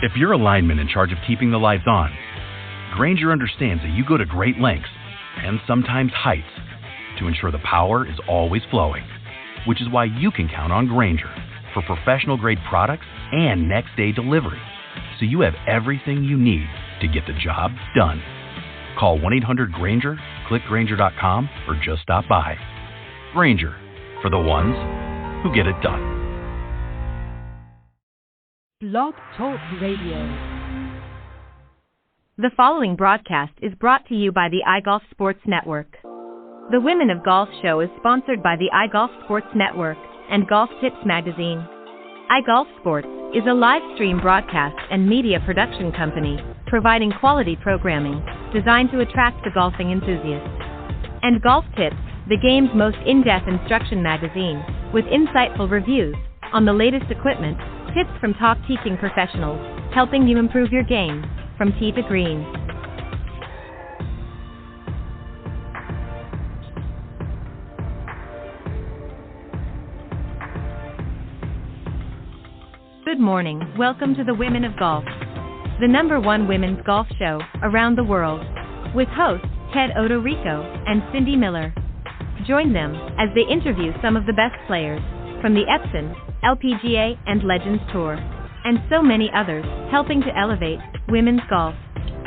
If you're a lineman in charge of keeping the lights on, Grainger understands that you go to great lengths, and sometimes heights, to ensure the power is always flowing. Which is why you can count on Grainger for professional-grade products and next-day delivery, so you have everything you need to get the job done. Call 1-800-GRAINGER, click Grainger.com, or just stop by. Grainger, for the ones who get it done. Blog Talk Radio. The following broadcast is brought to you by the iGolf Sports Network. The Women of Golf show is sponsored by the iGolf Sports Network and Golf Tips magazine. iGolf Sports is a live stream broadcast and media production company providing quality programming designed to attract the golfing enthusiast. And Golf Tips, the game's most in-depth instruction magazine, with insightful reviews on the latest equipment, tips from top teaching professionals, helping you improve your game from tee to green. Good morning. Welcome to the Women of Golf, the #1 women's golf show around the world, with hosts Ted Odorico and Cindy Miller. Join them as they interview some of the best players from the Epson, LPGA, and Legends Tour, and so many others, helping to elevate women's golf.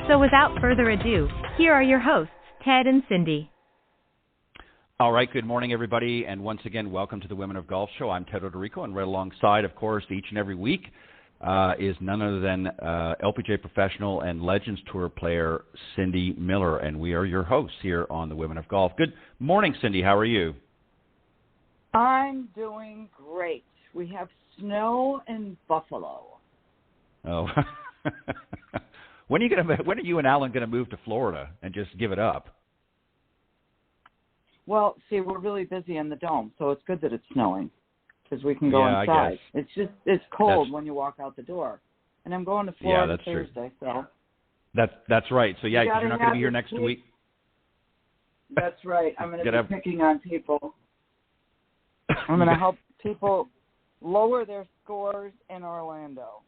So without further ado, here are your hosts, Ted and Cindy. All right, good morning, everybody, and once again, welcome to the Women of Golf Show. I'm Ted Odorico, and right alongside, of course, each and every week is none other than LPGA professional and Legends Tour player Cindy Miller, and we are your hosts here on the Women of Golf. Good morning, Cindy. How are you? I'm doing great. We have snow in Buffalo. Oh, when are you and Alan going to move to Florida and just give it up? Well, see, we're really busy in the dome, so it's good that it's snowing because we can go inside. I guess. It's cold when you walk out the door, and I'm going to Florida Thursday. True. So that's right. So yeah, you're not going to be here next week. That's right. I'm going to be picking on people. I'm going to help people lower their scores in Orlando.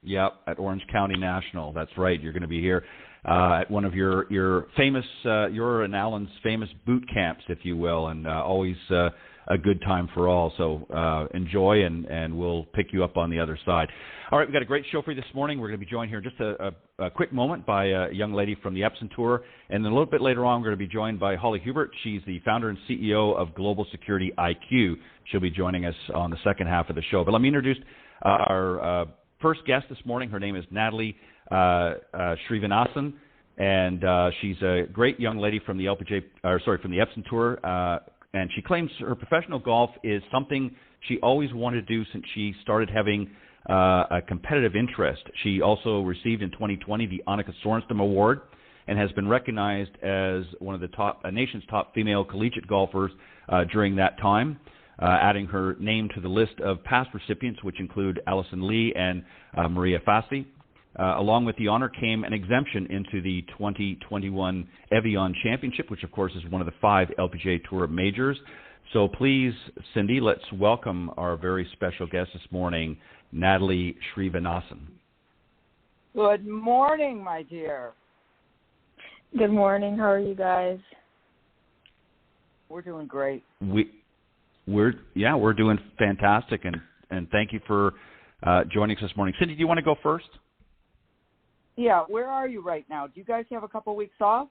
Yep, at Orange County National. That's right. You're going to be here at one of your famous, your and Alan's famous boot camps, if you will, and always a good time for all. So enjoy, and we'll pick you up on the other side. All right, we've got a great show for you this morning. We're going to be joined here in just a quick moment by a young lady from the Epson Tour. And then a little bit later on, we're going to be joined by Holly Hubert. She's the founder and CEO of Global Security IQ. She'll be joining us on the second half of the show. But let me introduce our first guest this morning. Her name is Natalie Srinivasan, and she's a great young lady from the from the Epson Tour. And she claims her professional golf is something she always wanted to do since she started having a competitive interest. She also received in 2020 the Annika Sorenstam Award and has been recognized as one of the nation's top female collegiate golfers during that time, adding her name to the list of past recipients, which include Allison Lee and Maria Fassi. Along with the honor came an exemption into the 2021 Evian Championship, which, of course, is one of the 5 LPGA Tour majors. So please, Cindy, let's welcome our very special guest this morning, Natalie Srinivasan. Good morning, my dear. Good morning. How are you guys? We're doing great. We're doing fantastic, and thank you for joining us this morning. Cindy, do you want to go first? Yeah, where are you right now? Do you guys have a couple weeks off?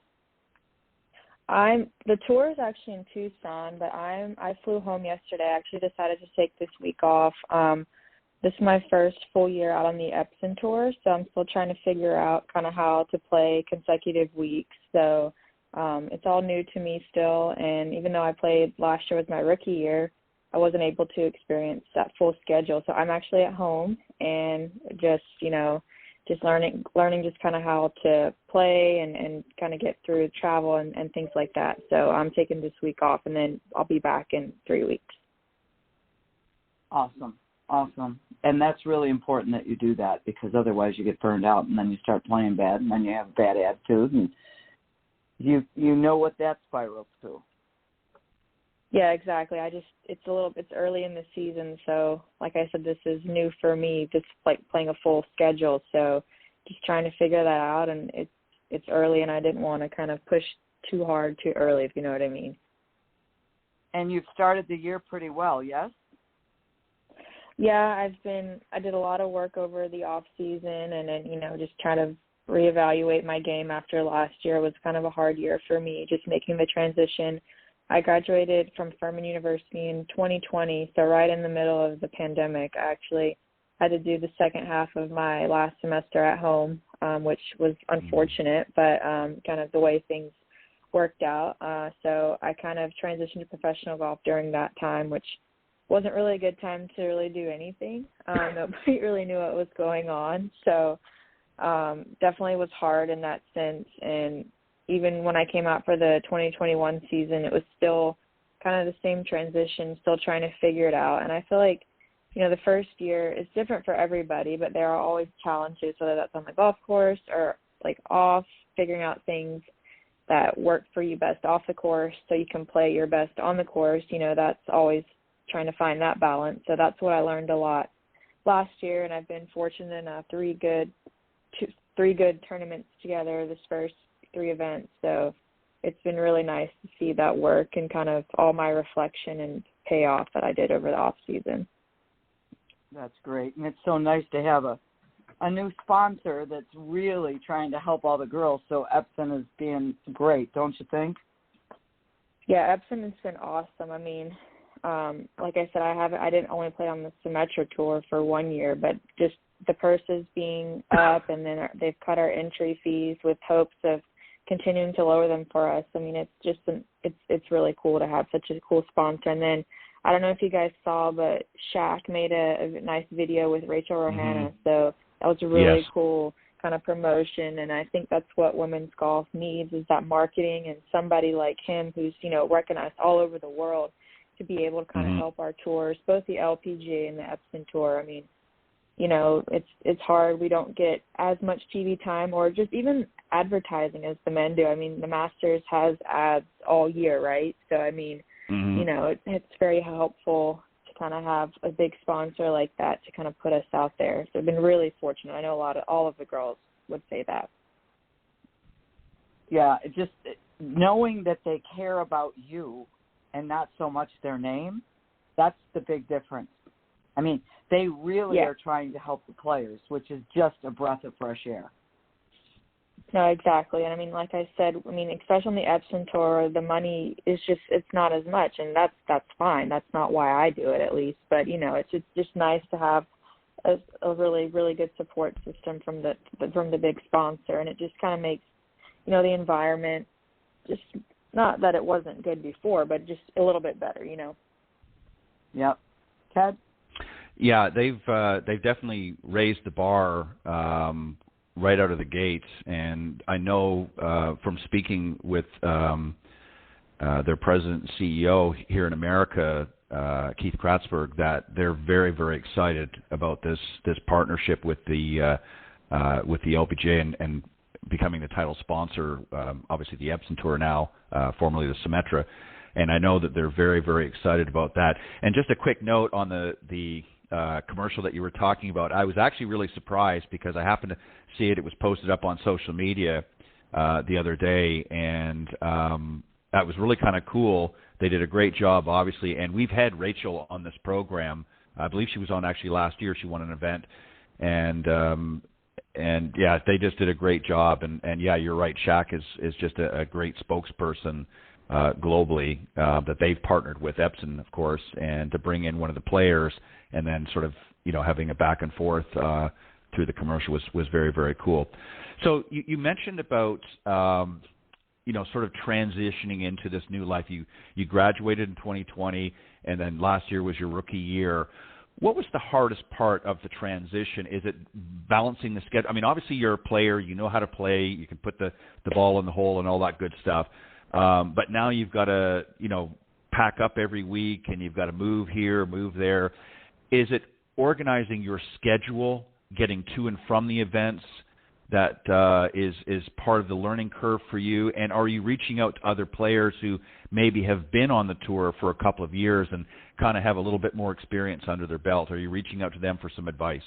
The tour is actually in Tucson, but I flew home yesterday. I actually decided to take this week off. This is my first full year out on the Epson Tour, so I'm still trying to figure out kind of how to play consecutive weeks. So it's all new to me still, and even though I played last year was my rookie year, I wasn't able to experience that full schedule. So I'm actually at home and just learning just kind of how to play and kind of get through travel and things like that. So I'm taking this week off, and then I'll be back in 3 weeks. Awesome. And that's really important that you do that, because otherwise you get burned out and then you start playing bad and then you have a bad attitude, and you know what that spirals to. Yeah, exactly. It's early in the season, so like I said, this is new for me, just like playing a full schedule. So just trying to figure that out, and it's early, and I didn't want to kind of push too hard too early, if you know what I mean. And you've started the year pretty well, yes? Yeah, I did a lot of work over the off season, and then, just trying to reevaluate my game after last year. It was kind of a hard year for me, just making the transition. I graduated from Furman University in 2020, so right in the middle of the pandemic. I actually had to do the second half of my last semester at home, which was unfortunate, but kind of the way things worked out. So I kind of transitioned to professional golf during that time, which wasn't really a good time to really do anything. Nobody really knew what was going on. So definitely was hard in that sense. And even when I came out for the 2021 season, it was still kind of the same transition, still trying to figure it out. And I feel like, the first year is different for everybody, but there are always challenges, whether that's on the golf course or like off, figuring out things that work for you best off the course so you can play your best on the course. That's always trying to find that balance. So that's what I learned a lot last year, and I've been fortunate enough, three good tournaments together, this first 3 events. So it's been really nice to see that work and kind of all my reflection and payoff that I did over the off season. That's great. And it's so nice to have a new sponsor that's really trying to help all the girls. So Epson is being great, don't you think? Yeah, Epson has been awesome. I mean, like I said, I didn't only play on the Symetra tour for 1 year, but just the purses being up, and then they've cut our entry fees with hopes of continuing to lower them for us. I mean, it's just it's really cool to have such a cool sponsor. And then I don't know if you guys saw, but Shaq made a nice video with Rachel Rohanna. Mm-hmm. So that was a really cool kind of promotion, and I think that's what women's golf needs, is that marketing and somebody like him who's, recognized all over the world to be able to kind of help our tours, both the LPGA and the Epson Tour. I mean, it's hard. We don't get as much TV time or just even advertising as the men do. I mean, the Masters has ads all year, right? So, I mean, it's very helpful to kind of have a big sponsor like that to kind of put us out there. So I've been really fortunate. I know all of the girls would say that. Yeah, just knowing that they care about you and not so much their name, that's the big difference. I mean, they really are trying to help the players, which is just a breath of fresh air. No, exactly. And I mean, like I said, especially on the Epson Tour, the money is it's not as much, and that's fine. That's not why I do it, at least. But, it's just nice to have a really, really good support system from the big sponsor, and it just kind of makes, the environment just, not that it wasn't good before, but just a little bit better, Yep. Ted? Yeah, they've definitely raised the bar right out of the gates, and I know from speaking with their president and CEO here in America, Keith Kratzberg, that they're very, very excited about this partnership with the LPGA and becoming the title sponsor, obviously the Epson Tour now, formerly the Symetra, and I know that they're very, very excited about that. And just a quick note on the commercial that you were talking about, I was actually really surprised because I happened to see it. It was posted up on social media the other day, and that was really kind of cool. They did a great job, obviously, and we've had Rachel on this program. I believe she was on actually last year. She won an event, and yeah, they just did a great job. And yeah, you're right. Shaq is just a great spokesperson globally that they've partnered with Epson, of course, and to bring in one of the players and then sort of, having a back and forth through the commercial was very, very cool. So you mentioned about, sort of transitioning into this new life. You graduated in 2020, and then last year was your rookie year. What was the hardest part of the transition? Is it balancing the schedule? I mean, obviously you're a player. You know how to play. You can put the ball in the hole and all that good stuff. But now you've got to, pack up every week, and you've got to move here, move there. Is it organizing your schedule, getting to and from the events, that is part of the learning curve for you? And are you reaching out to other players who maybe have been on the tour for a couple of years and kind of have a little bit more experience under their belt? Are you reaching out to them for some advice?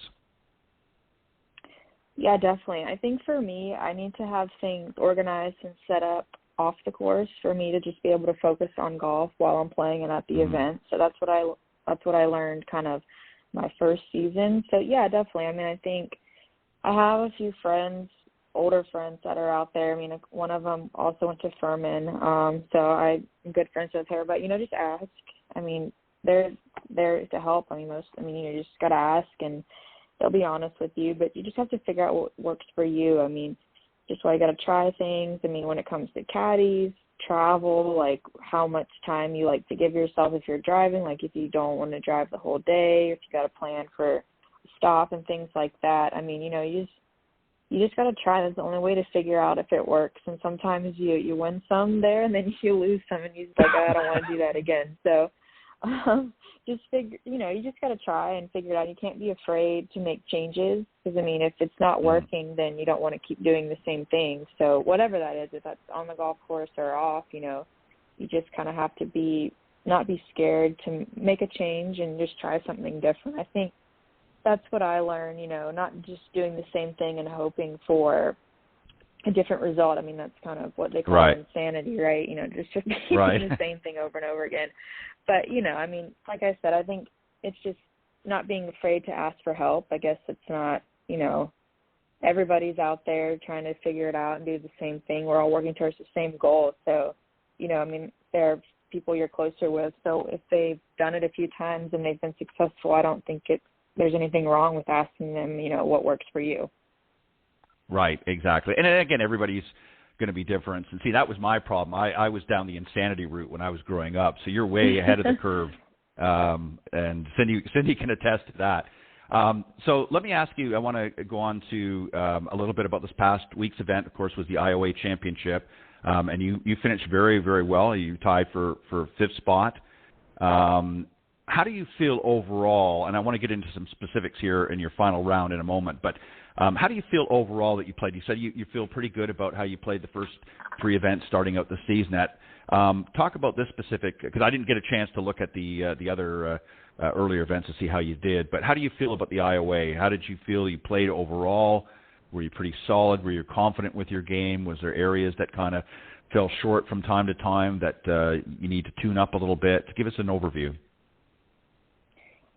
Yeah, definitely. I think for me, I need to have things organized and set up off the course for me to just be able to focus on golf while I'm playing and at the event. So that's what I learned kind of my first season. So yeah, definitely. I mean, I think I have a few friends, older friends that are out there. I mean, one of them also went to Furman, so I'm good friends with her. But just ask. I mean, they're there to help. I mean, you just gotta ask, and they'll be honest with you. But you just have to figure out what works for you. I mean, just why you gotta try things. I mean, when it comes to caddies, travel, like how much time you like to give yourself if you're driving. Like if you don't want to drive the whole day, if you got a plan for stop and things like that. I mean, you just got to try. That's the only way to figure out if it works. And sometimes you win some there and then you lose some and you're like, oh, I don't want to do that again. So just figure, you just got to try and figure it out. You can't be afraid to make changes because, I mean, if it's not working, then you don't want to keep doing the same thing. So whatever that is, if that's on the golf course or off, you just kind of have to not be scared to make a change and just try something different. I think that's what I learned, not just doing the same thing and hoping for a different result. I mean, that's kind of what they call insanity, right? Just repeating the same thing over and over again. But, I mean, like I said, I think it's just not being afraid to ask for help. I guess it's not, everybody's out there trying to figure it out and do the same thing. We're all working towards the same goal. So, I mean, there are people you're closer with. So if they've done it a few times and they've been successful, I don't think there's anything wrong with asking them, what works for you. Right, exactly. And again, everybody's going to be different. And see, that was my problem. I was down the insanity route when I was growing up. So you're way ahead of the curve. And Cindy can attest to that. So let me ask you, I want to go on to a little bit about this past week's event, of course, was the IOA Championship. And you finished very, very well. You tied for fifth spot. How do you feel overall, and I want to get into some specifics here in your final round in a moment, but how do you feel overall that you played? You said you feel pretty good about how you played the first three events starting out the season. Talk about this specific, because I didn't get a chance to look at the other earlier events to see how you did, but how do you feel about the IOA? How did you feel you played overall? Were you pretty solid? Were you confident with your game? Was there areas that kind of fell short from time to time that you need to tune up a little bit? Give us an overview.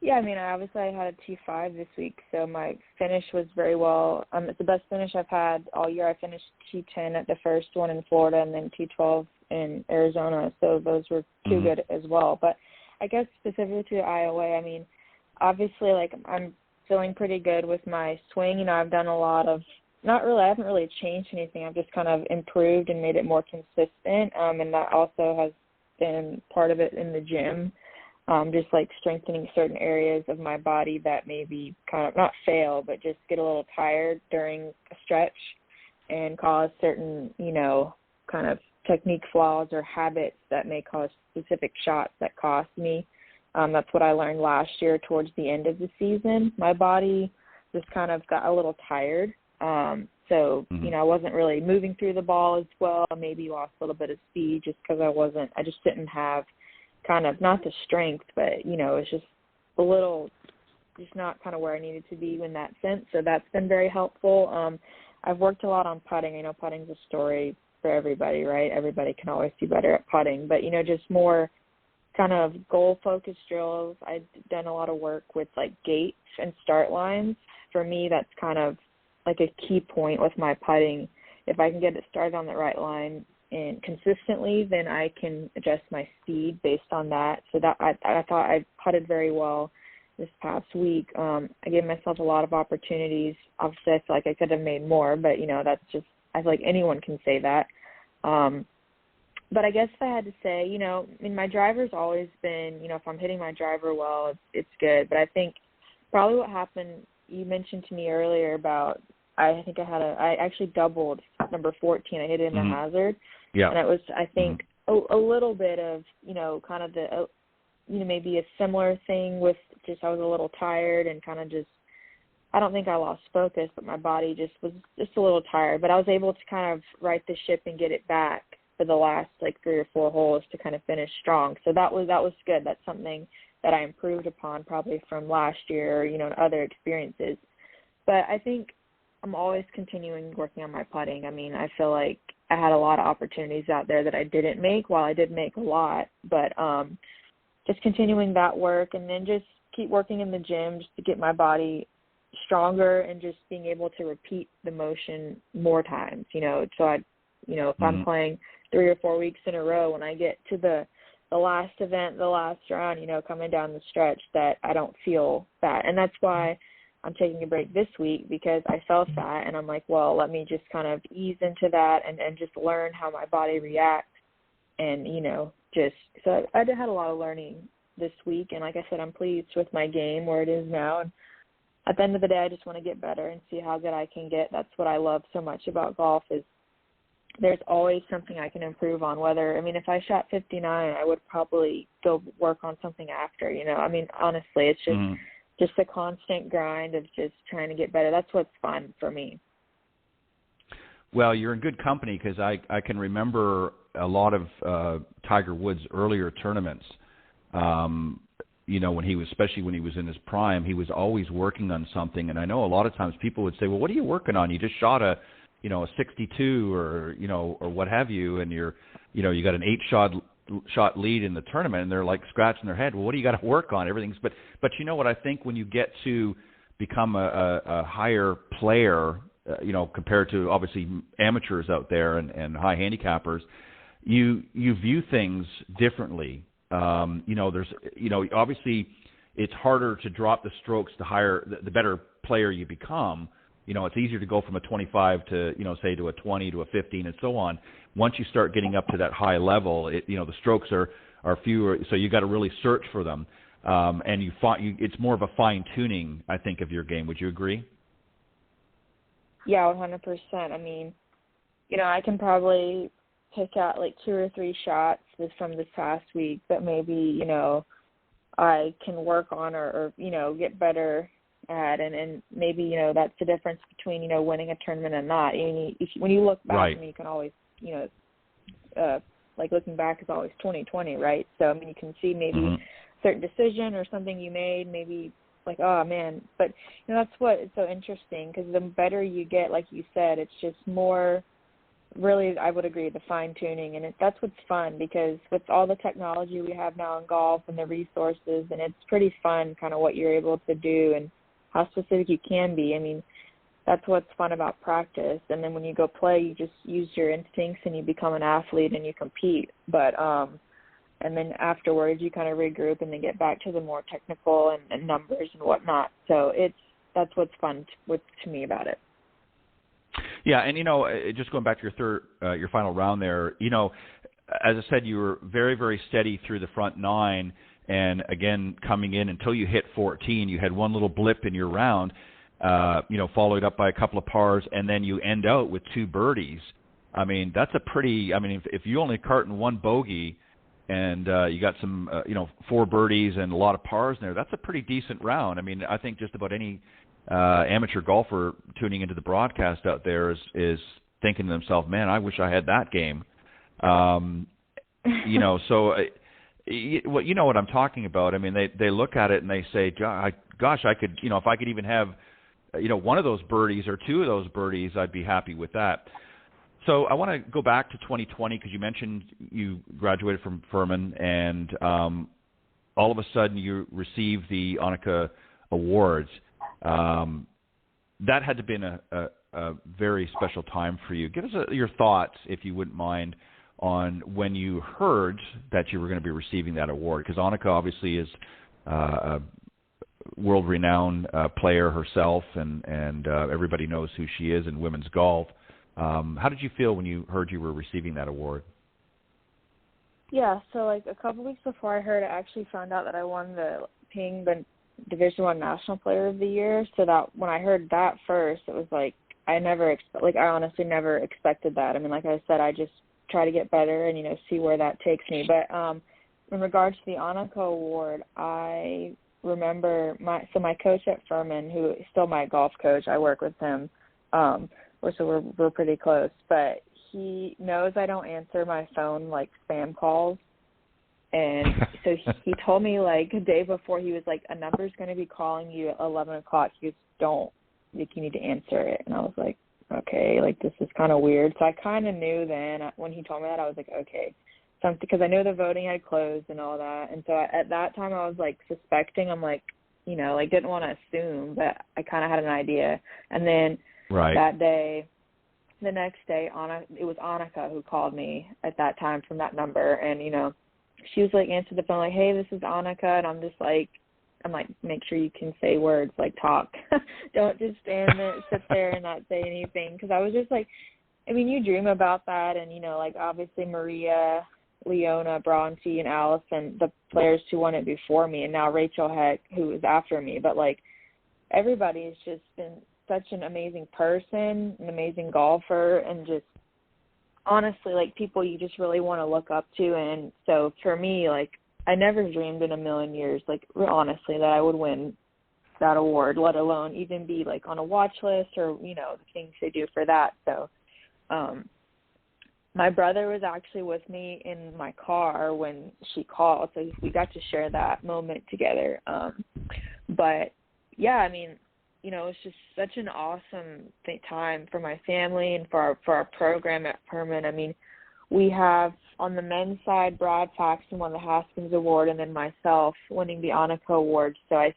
Yeah, I mean, I had a T5 this week, so my finish was very well. It's the best finish I've had all year. I finished T10 at the first one in Florida and then T12 in Arizona, so those were too good as well. But I guess specifically to the IOA, I mean, obviously, I'm feeling pretty good with my swing. I've done a lot of, I haven't really changed anything. I've just kind of improved and made it more consistent, and that also has been part of it in the gym. Just strengthening certain areas of my body that maybe kind of not fail, but just get a little tired during a stretch and cause certain, kind of technique flaws or habits that may cause specific shots that cost me. That's what I learned last year towards the end of the season. My body just kind of got a little tired. So, I wasn't really moving through the ball as well. I maybe lost a little bit of speed just because I just didn't have kind of not the strength, but it's just a little, just not kind of where I needed to be in that sense. So that's been very helpful. I've worked a lot on putting. I know putting's a story for everybody, right? Everybody can always do better at putting, but just more kind of goal focused drills. I've done a lot of work with gates and start lines. For me, that's kind of like a key point with my putting. If I can get it started on the right line and consistently, then I can adjust my speed based on that. So that I thought I putted very well this past week. I gave myself a lot of opportunities. Obviously, I feel like I could have made more, but that's just, I feel like anyone can say that. But I guess if I had to say, my driver's always been, if I'm hitting my driver well, it's good. But I think probably what happened, you mentioned to me earlier about, I think I actually doubled number 14. I hit it in the hazard. Yeah. And it was, I think, a little bit of, kind of the, maybe a similar thing with just I was a little tired and kind of just, I don't think I lost focus, but my body just was just a little tired. But I was able to kind of right the ship and get it back for the last like 3 or 4 holes to kind of finish strong. So that was good. That's something that I improved upon probably from last year, you know, and other experiences. But I think I'm always continuing working on my putting. I mean, I feel like I had a lot of opportunities out there that I didn't make, while I did make a lot. But just continuing that work, and then just keep working in the gym just to get my body stronger and just being able to repeat the motion more times, you know. So if I'm playing 3 or 4 weeks in a row, when I get to the last event, the last round, you know, coming down the stretch, that I don't feel fat. And that's why I'm taking a break this week, because I felt fat, and I'm like, well, let me just kind of ease into that and just learn how my body reacts. And, you know, so I had a lot of learning this week. And like I said, I'm pleased with my game where it is now. And at the end of the day, I just want to get better and see how good I can get. That's what I love so much about golf, is there's always something I can improve on. If I shot 59, I would probably go work on something after, you know. I mean, honestly, it's just a constant grind of just trying to get better. That's what's fun for me. Well, you're in good company, because I can remember a lot of Tiger Woods' earlier tournaments. You know, especially when he was in his prime, he was always working on something. And I know a lot of times people would say, well, what are you working on? You just shot a 62 or what have you, and you got an 8-shot lead in the tournament, and they're like scratching their head. Well, what do you got to work on? Everything's, but you know what? I think when you get to become a higher player, compared to obviously amateurs out there and high handicappers, you view things differently. There's, obviously it's harder to drop the strokes the better player you become. It's easier to go from a 25 to, say to a 20 to a 15 and so on. Once you start getting up to that high level, the strokes are fewer, so you got to really search for them. And it's more of a fine tuning, I think, of your game. Would you agree? Yeah, 100%. I mean, I can probably pick out like 2 or 3 shots from this past week that maybe, I can work on or get better at. And maybe, that's the difference between, winning a tournament and not. When you look back, right. I mean, you can always, like looking back is always 20/20, right? So, I mean, you can see maybe a certain decision or something you made, maybe like, oh, man. But, that's what is so interesting, because the better you get, like you said, it's just more really, I would agree, the fine-tuning. And that's what's fun, because with all the technology we have now in golf and the resources, and it's pretty fun kind of what you're able to do and how specific you can be. I mean, that's what's fun about practice. And then when you go play, you just use your instincts and you become an athlete and you compete. But and then afterwards, you kind of regroup and then get back to the more technical and numbers and whatnot. So that's what's fun to me about it. Yeah, and just going back to your final round there, as I said, you were very, very steady through the front 9, and again coming in until you hit 14, you had one little blip in your round, followed up by a couple of pars, and then you end out with 2 birdies. I mean, that's a pretty. I mean, if you only carton 1 bogey, and you got some, 4 birdies and a lot of pars in there, that's a pretty decent round. I mean, I think just about any amateur golfer tuning into the broadcast out there is thinking to themselves, man, I wish I had that game. So you know what I'm talking about. I mean, they look at it and they say, gosh, I could, if I could even have, one of those birdies or 2 of those birdies, I'd be happy with that. So I want to go back to 2020, because you mentioned you graduated from Furman, and all of a sudden you received the Annika Awards. That had to have been a very special time for you. Give us your thoughts, if you wouldn't mind, on when you heard that you were going to be receiving that award, because Annika obviously is a world-renowned player herself, and everybody knows who she is in women's golf. How did you feel when you heard you were receiving that award? Yeah, so like a couple weeks before I heard, I actually found out that I won the Division I National Player of the Year. So that when I heard that first, it was like I honestly never expected that. I mean, like I said, I just try to get better and see where that takes me. But in regards to the Annika Award, I remember my coach at Furman, who is still my golf coach, I work with him, so we're pretty close, but he knows I don't answer my phone like spam calls. And so he told me like a day before, he was like, a number's going to be calling you at 11 o'clock. He goes, you need to answer it. And I was like, okay, like this is kind of weird. So I kind of knew then when he told me that, I was like, okay. So because I know the voting had closed and all that. And so at that time I was like suspecting, I'm like, like didn't want to assume, but I kind of had an idea. And then that day, the next day, it was Annika who called me at that time from that number. And, she was like, answered the phone like, hey, this is Annika. And I'm like, make sure you can say words, like talk. Don't just sit there and not say anything. Because I was just like, you dream about that. And, like obviously Maria, Leona, Bronte, and Allison, the players who won it before me, and now Rachel Heck, who was after me. But like everybody's just been such an amazing person, an amazing golfer, and just honestly, like people you just really want to look up to. And so for me, like I never dreamed in a million years, like honestly, that I would win that award, let alone even be like on a watch list or, the things they do for that. So my brother was actually with me in my car when she called, so we got to share that moment together. But yeah, it's just such an awesome time for my family and for our program at Furman. We have on the men's side, Brad Paxton won the Haskins Award, and then myself winning the Annika Award. So I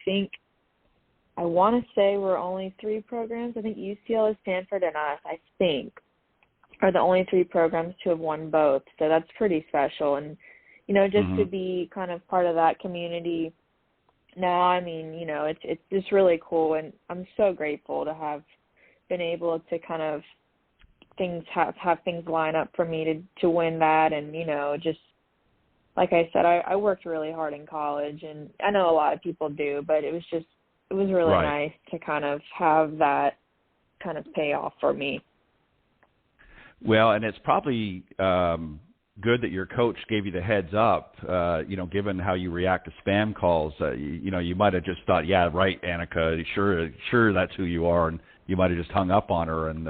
want to say we're only 3 programs. I think UCLA, Stanford, and us, are the only 3 programs to have won both. So that's pretty special. And, just to be kind of part of that community now, it's just really cool. And I'm so grateful to have been able to kind of have things line up for me to win that. And, just like I said, I worked really hard in college, and I know a lot of people do, but it was really nice to kind of have that kind of pay off for me. Well, and it's probably good that your coach gave you the heads up, given how you react to spam calls. You might have just thought, yeah, right, Annika, sure that's who you are, and you might have just hung up on her and,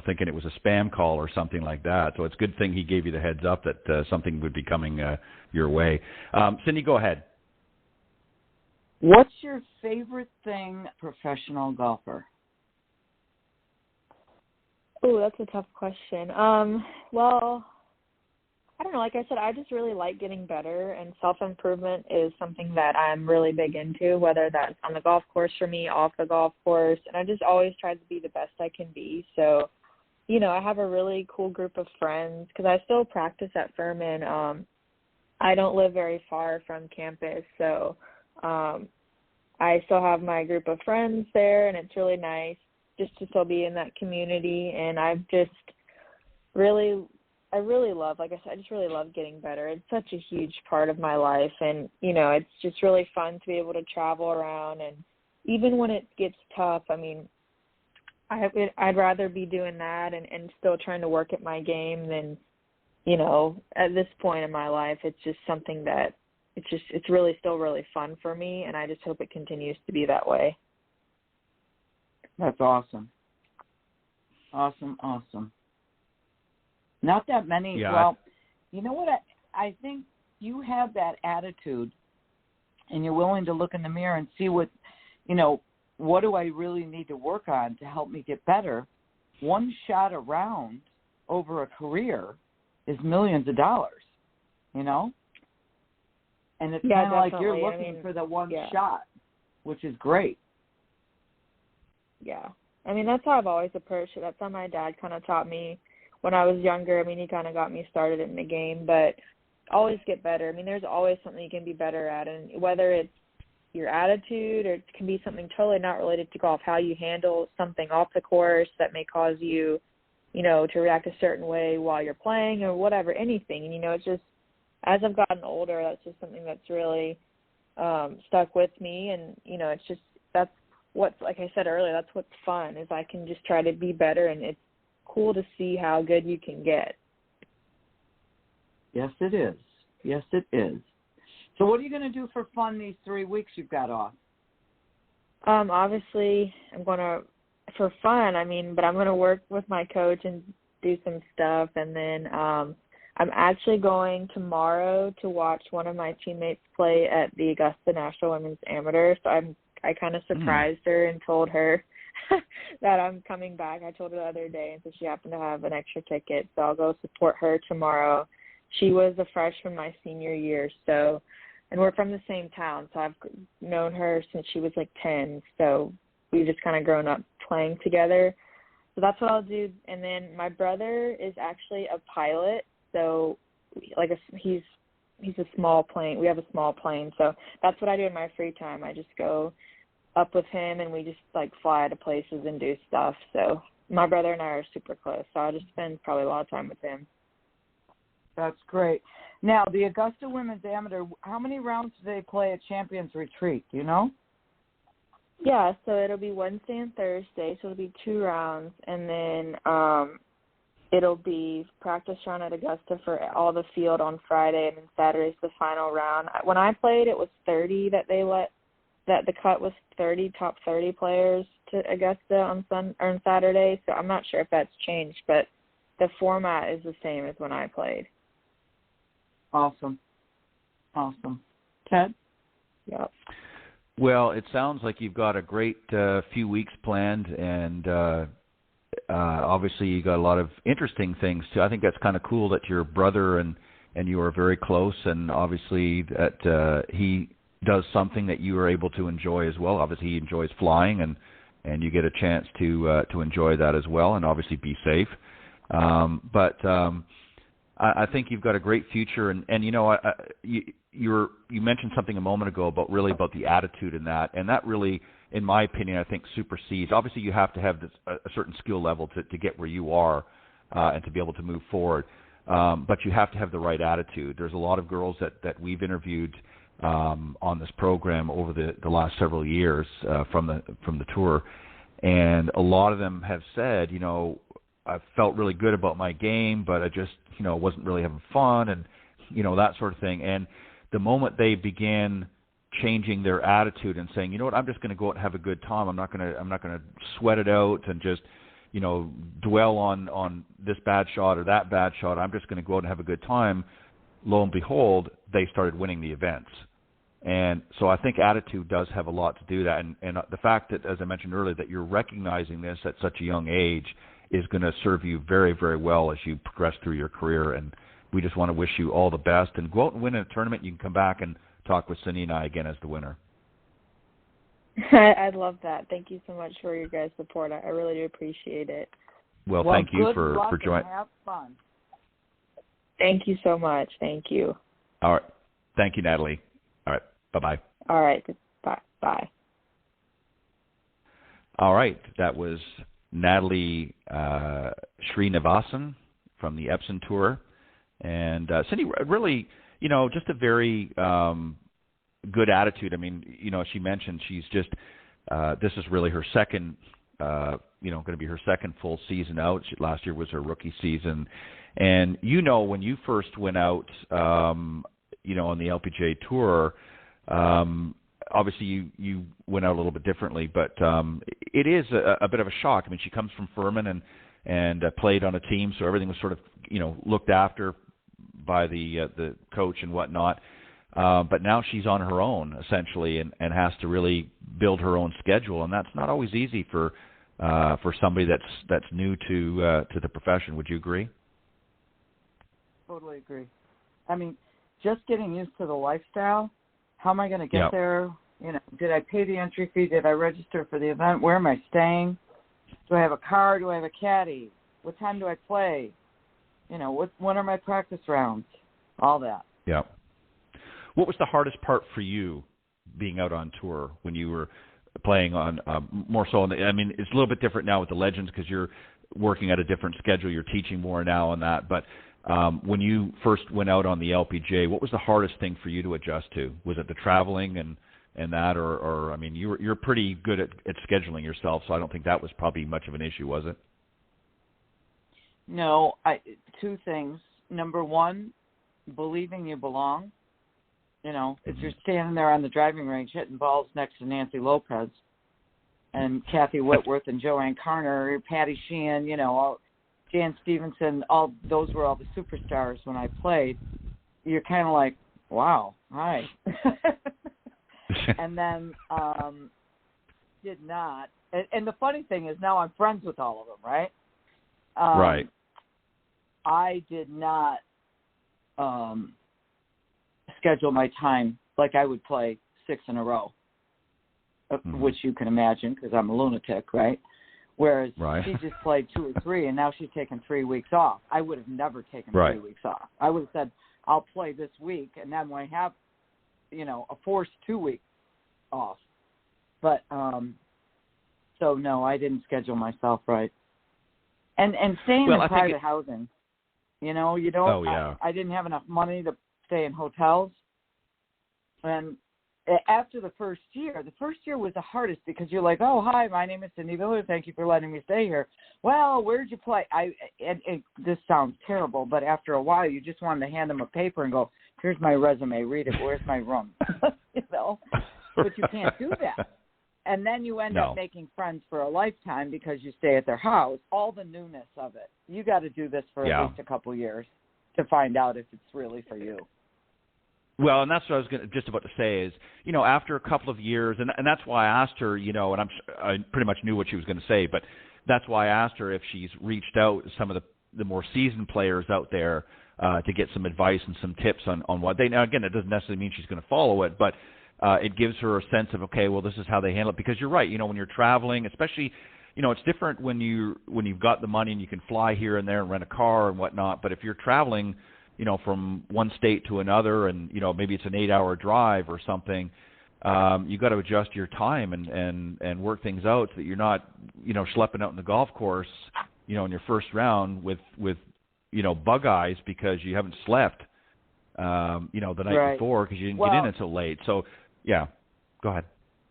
thinking it was a spam call or something like that. So it's a good thing he gave you the heads up that something would be coming your way. Cindy, go ahead. What's your favorite thing, professional golfer? Oh, that's a tough question. Well, I don't know. Like I said, I just really like getting better, and self-improvement is something that I'm really big into, whether that's on the golf course for me, off the golf course, and I just always try to be the best I can be. So, I have a really cool group of friends because I still practice at Furman. I don't live very far from campus, so I still have my group of friends there, and it's really nice just to still be in that community. And I really love, like I said, I just really love getting better. It's such a huge part of my life. And, it's just really fun to be able to travel around. And even when it gets tough, I'd rather be doing that and still trying to work at my game than, at this point in my life, it's just something that it's really still really fun for me. And I just hope it continues to be that way. That's awesome. Awesome. Not that many. Yeah. Well, you know what? I think you have that attitude, and you're willing to look in the mirror and see what do I really need to work on to help me get better. One shot around over a career is millions of dollars, And it's kind of like you're looking for the one shot, which is great. Yeah. That's how I've always approached it. That's how my dad kind of taught me when I was younger. He kind of got me started in the game, but always get better. There's always something you can be better at, and whether it's your attitude or it can be something totally not related to golf, how you handle something off the course that may cause you, to react a certain way while you're playing or whatever, anything. And, it's just, as I've gotten older, that's just something that's really stuck with me. And, it's just, that's what's, like I said earlier, that's what's fun, is I can just try to be better, and it's cool to see how good you can get. Yes, it is. So what are you going to do for fun these 3 weeks you've got off? Obviously, I'm going to, for fun, but I'm going to work with my coach and do some stuff. And then I'm actually going tomorrow to watch one of my teammates play at the Augusta National Women's Amateur. So I kind of surprised her and told her that I'm coming back. I told her the other day, and so she happened to have an extra ticket. So I'll go support her tomorrow. She was a freshman my senior year, and we're from the same town, so I've known her since she was like 10. So we've just kind of grown up playing together. So that's what I'll do. And then my brother is actually a pilot, so he's a small plane. We have a small plane, so that's what I do in my free time. I just go up with him, and we just fly to places and do stuff. So my brother and I are super close, so I'll just spend probably a lot of time with him. That's great. Now, the Augusta Women's Amateur, how many rounds do they play at Champions Retreat? Do you know? Yeah, so it'll be Wednesday and Thursday, so it'll be 2 rounds, and then it'll be practice round at Augusta for all the field on Friday, and then Saturday's the final round. When I played, it was 30 that the cut was 30, top 30 players to Augusta on Saturday, so I'm not sure if that's changed, but the format is the same as when I played. Awesome. Ted? Yep. Well, it sounds like you've got a great few weeks planned, and obviously you got a lot of interesting things too. I think that's kind of cool that your brother and you are very close, and obviously that he does something that you are able to enjoy as well. Obviously he enjoys flying, and you get a chance to enjoy that as well, and obviously be safe. I think you've got a great future, and you mentioned something a moment ago about the attitude in that, and that really, in my opinion, I think supersedes. Obviously, you have to have a certain skill level to get where you are and to be able to move forward, but you have to have the right attitude. There's a lot of girls that we've interviewed on this program over the last several years from the tour, and a lot of them have said, I felt really good about my game, but I just, wasn't really having fun, and, that sort of thing. And the moment they began changing their attitude and saying, you know what, I'm just going to go out and have a good time. I'm not going to sweat it out and just, dwell on this bad shot or that bad shot. I'm just going to go out and have a good time. Lo and behold, they started winning the events. And so I think attitude does have a lot to do with that. And the fact that, as I mentioned earlier, that you're recognizing this at such a young age is going to serve you very, very well as you progress through your career. And we just want to wish you all the best. And go out and win in a tournament. You can come back and talk with Cindy and I again as the winner. I'd love that. Thank you so much for your guys' support. I really do appreciate it. Well, thank you for joining. Have fun. Thank you so much. Thank you. All right. Thank you, Natalie. All right. Bye-bye. All right. Bye. All right. That was Natalie Srinivasan from the Epson Tour. And Cindy, really, just a very good attitude. I mean, she mentioned she's just, this is really her second, going to be her second full season out. Last year was her rookie season. And, when you first went out, on the LPGA Tour, obviously you went out a little bit differently, but it is a bit of a shock. I mean, she comes from Furman and played on a team, so everything was sort of, looked after by the coach and whatnot. But now she's on her own, essentially, and has to really build her own schedule, and that's not always easy for somebody that's new to the profession. Would you agree? Totally agree. I mean, just getting used to the lifestyle. How am I going to get there? Did I pay the entry fee? Did I register for the event? Where am I staying? Do I have a car? Do I have a caddy? What time do I play? When are my practice rounds? All that. Yeah. What was the hardest part for you being out on tour when you were playing on more so? It's a little bit different now with the Legends because you're working at a different schedule. You're teaching more now on that. But when you first went out on the LPGA, what was the hardest thing for you to adjust to? Was it the traveling and that, or you're pretty good at scheduling yourself, so I don't think that was probably much of an issue, was it? No, two things. Number one, believing you belong. if you're standing there on the driving range hitting balls next to Nancy Lopez and Kathy Whitworth and Joanne Carner, Patty Sheehan, Jan Stevenson, all those were all the superstars when I played. You're kind of like, wow, hi. And then did not. And the funny thing is now I'm friends with all of them, right? Right. I did not schedule my time like I would play 6 in a row, which you can imagine because I'm a lunatic, right? Whereas she just played 2 or 3, and now she's taken 3 weeks off. I would have never taken 3 weeks off. I would have said, I'll play this week, and then when I have, a forced 2 weeks off. But, so no, I didn't schedule myself right. And staying in private housing, you don't, I didn't have enough money to stay in hotels. And after the first year was the hardest because you're like, oh, hi, my name is Cindy Miller. Thank you for letting me stay here. Well, where'd you play? This sounds terrible, but after a while, you just wanted to hand them a paper and go, here's my resume. Read it. Where's my room? But you can't do that. And then you end up making friends for a lifetime because you stay at their house. All the newness of it. You got to do this for at least a couple years to find out if it's really for you. Well, and that's what I was just about to say is, after a couple of years, and that's why I asked her, and I pretty much knew what she was going to say, but that's why I asked her if she's reached out to some of the more seasoned players out there to get some advice and some tips on what they. Now, again, it doesn't necessarily mean she's going to follow it, but it gives her a sense of, okay, well, this is how they handle it. Because you're right, when you're traveling, especially, it's different when you've got the money and you can fly here and there and rent a car and whatnot. But if you're traveling, from one state to another, and maybe it's an 8-hour drive or something, you got to adjust your time and work things out so that you're not schlepping out in the golf course, in your first round with bug eyes because you haven't slept, the night before because you didn't get in until late. So yeah, go ahead.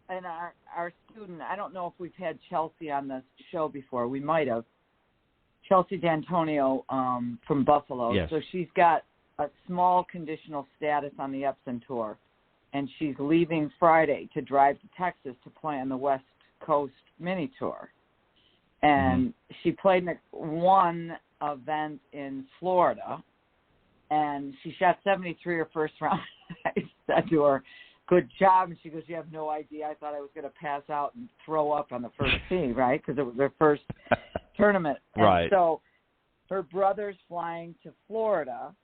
And our student, I don't know if we've had Chelsea on this show before. We might have. Chelsea D'Antonio from Buffalo. Yes. So she's got a small conditional status on the Epson Tour, and she's leaving Friday to drive to Texas to play on the West Coast Mini Tour. And she played one event in Florida, and she shot 73 her first round. I said to her, good job. And she goes, you have no idea. I thought I was going to pass out and throw up on the first tee, right? Because it was her first tournament. And so her brother's flying to Florida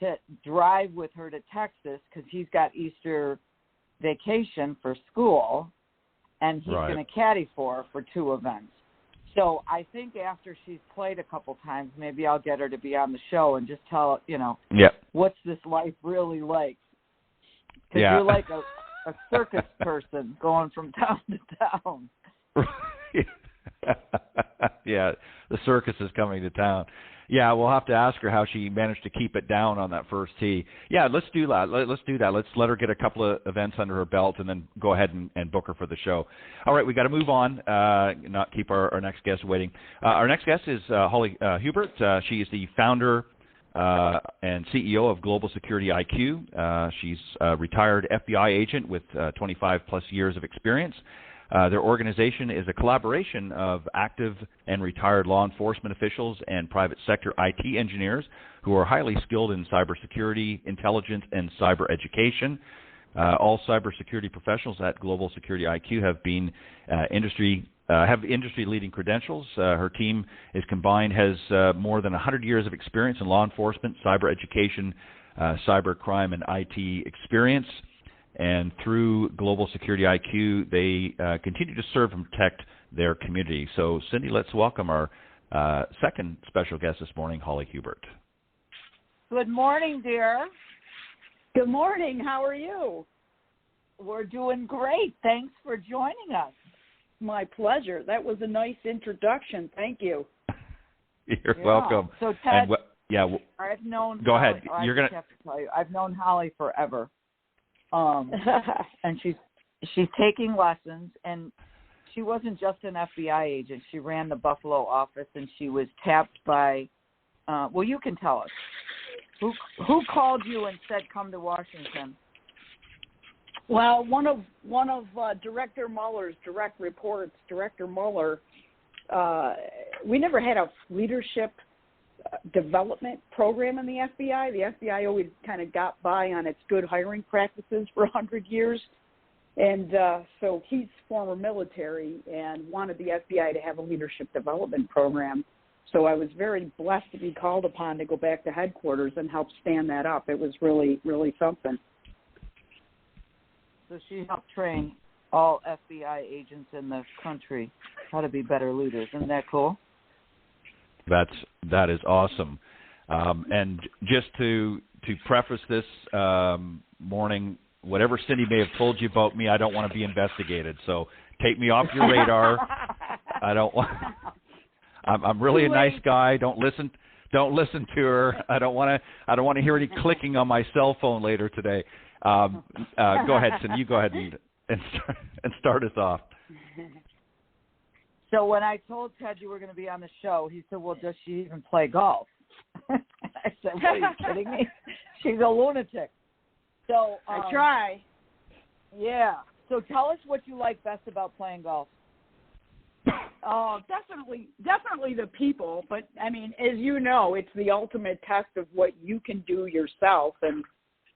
to drive with her to Texas because he's got Easter vacation for school, and he's going to caddy for 2 events. So I think after she's played a couple times, maybe I'll get her to be on the show and just tell, what's this life really like? Because you're like a circus person going from town to town. Yeah, the circus is coming to town. Yeah, we'll have to ask her how she managed to keep it down on that first tee. Yeah, let's do that. Let's do that. Let's let her get a couple of events under her belt and then go ahead and book her for the show. All right, we got to move on, not keep our next guest waiting. Our next guest is Holly Hubert. She is the founder and CEO of Global Security IQ. She's a retired FBI agent with 25-plus years of experience. Their organization is a collaboration of active and retired law enforcement officials and private sector IT engineers who are highly skilled in cybersecurity, intelligence, and cyber education. All cybersecurity professionals at Global Security IQ have been have industry-leading credentials. Her team has more than 100 years of experience in law enforcement, cyber education, cyber crime, and IT experience. And through Global Security IQ, they continue to serve and protect their community. So, Cindy, let's welcome our second special guest this morning, Holly Hubert. Good morning, dear. Good morning. How are you? We're doing great. Thanks for joining us. My pleasure. That was a nice introduction. Thank you. You're welcome. So, Ted, I've known Go Holly, ahead. You're gonna have to tell you, I've known Holly forever. And she's taking lessons, and she wasn't just an FBI agent. She ran the Buffalo office, and she was tapped by, you can tell us. Who called you and said, come to Washington? Well, one of Director Mueller's direct reports, Director Mueller, we never had a leadership development program in the FBI. The FBI always kind of got by on its good hiring practices for 100 years. And so he's former military and wanted the FBI to have a leadership development program. So I was very blessed to be called upon to go back to headquarters and help stand that up. It was really, really something. So she helped train all FBI agents in the country how to be better leaders. Isn't that cool? That is awesome. And just to preface this morning, whatever Cindy may have told you about me, I don't want to be investigated. So take me off your radar. I don't want. I'm really a nice guy. Don't listen to her. I don't want to hear any clicking on my cell phone later today. Go ahead, Cindy. You go ahead and start us off. So when I told Ted you were going to be on the show, he said, "Well, does she even play golf?" I said, "What, are you kidding me? She's a lunatic." So I try. Yeah. So tell us what you like best about playing golf. Oh, definitely the people. But I mean, as you know, it's the ultimate test of what you can do yourself. And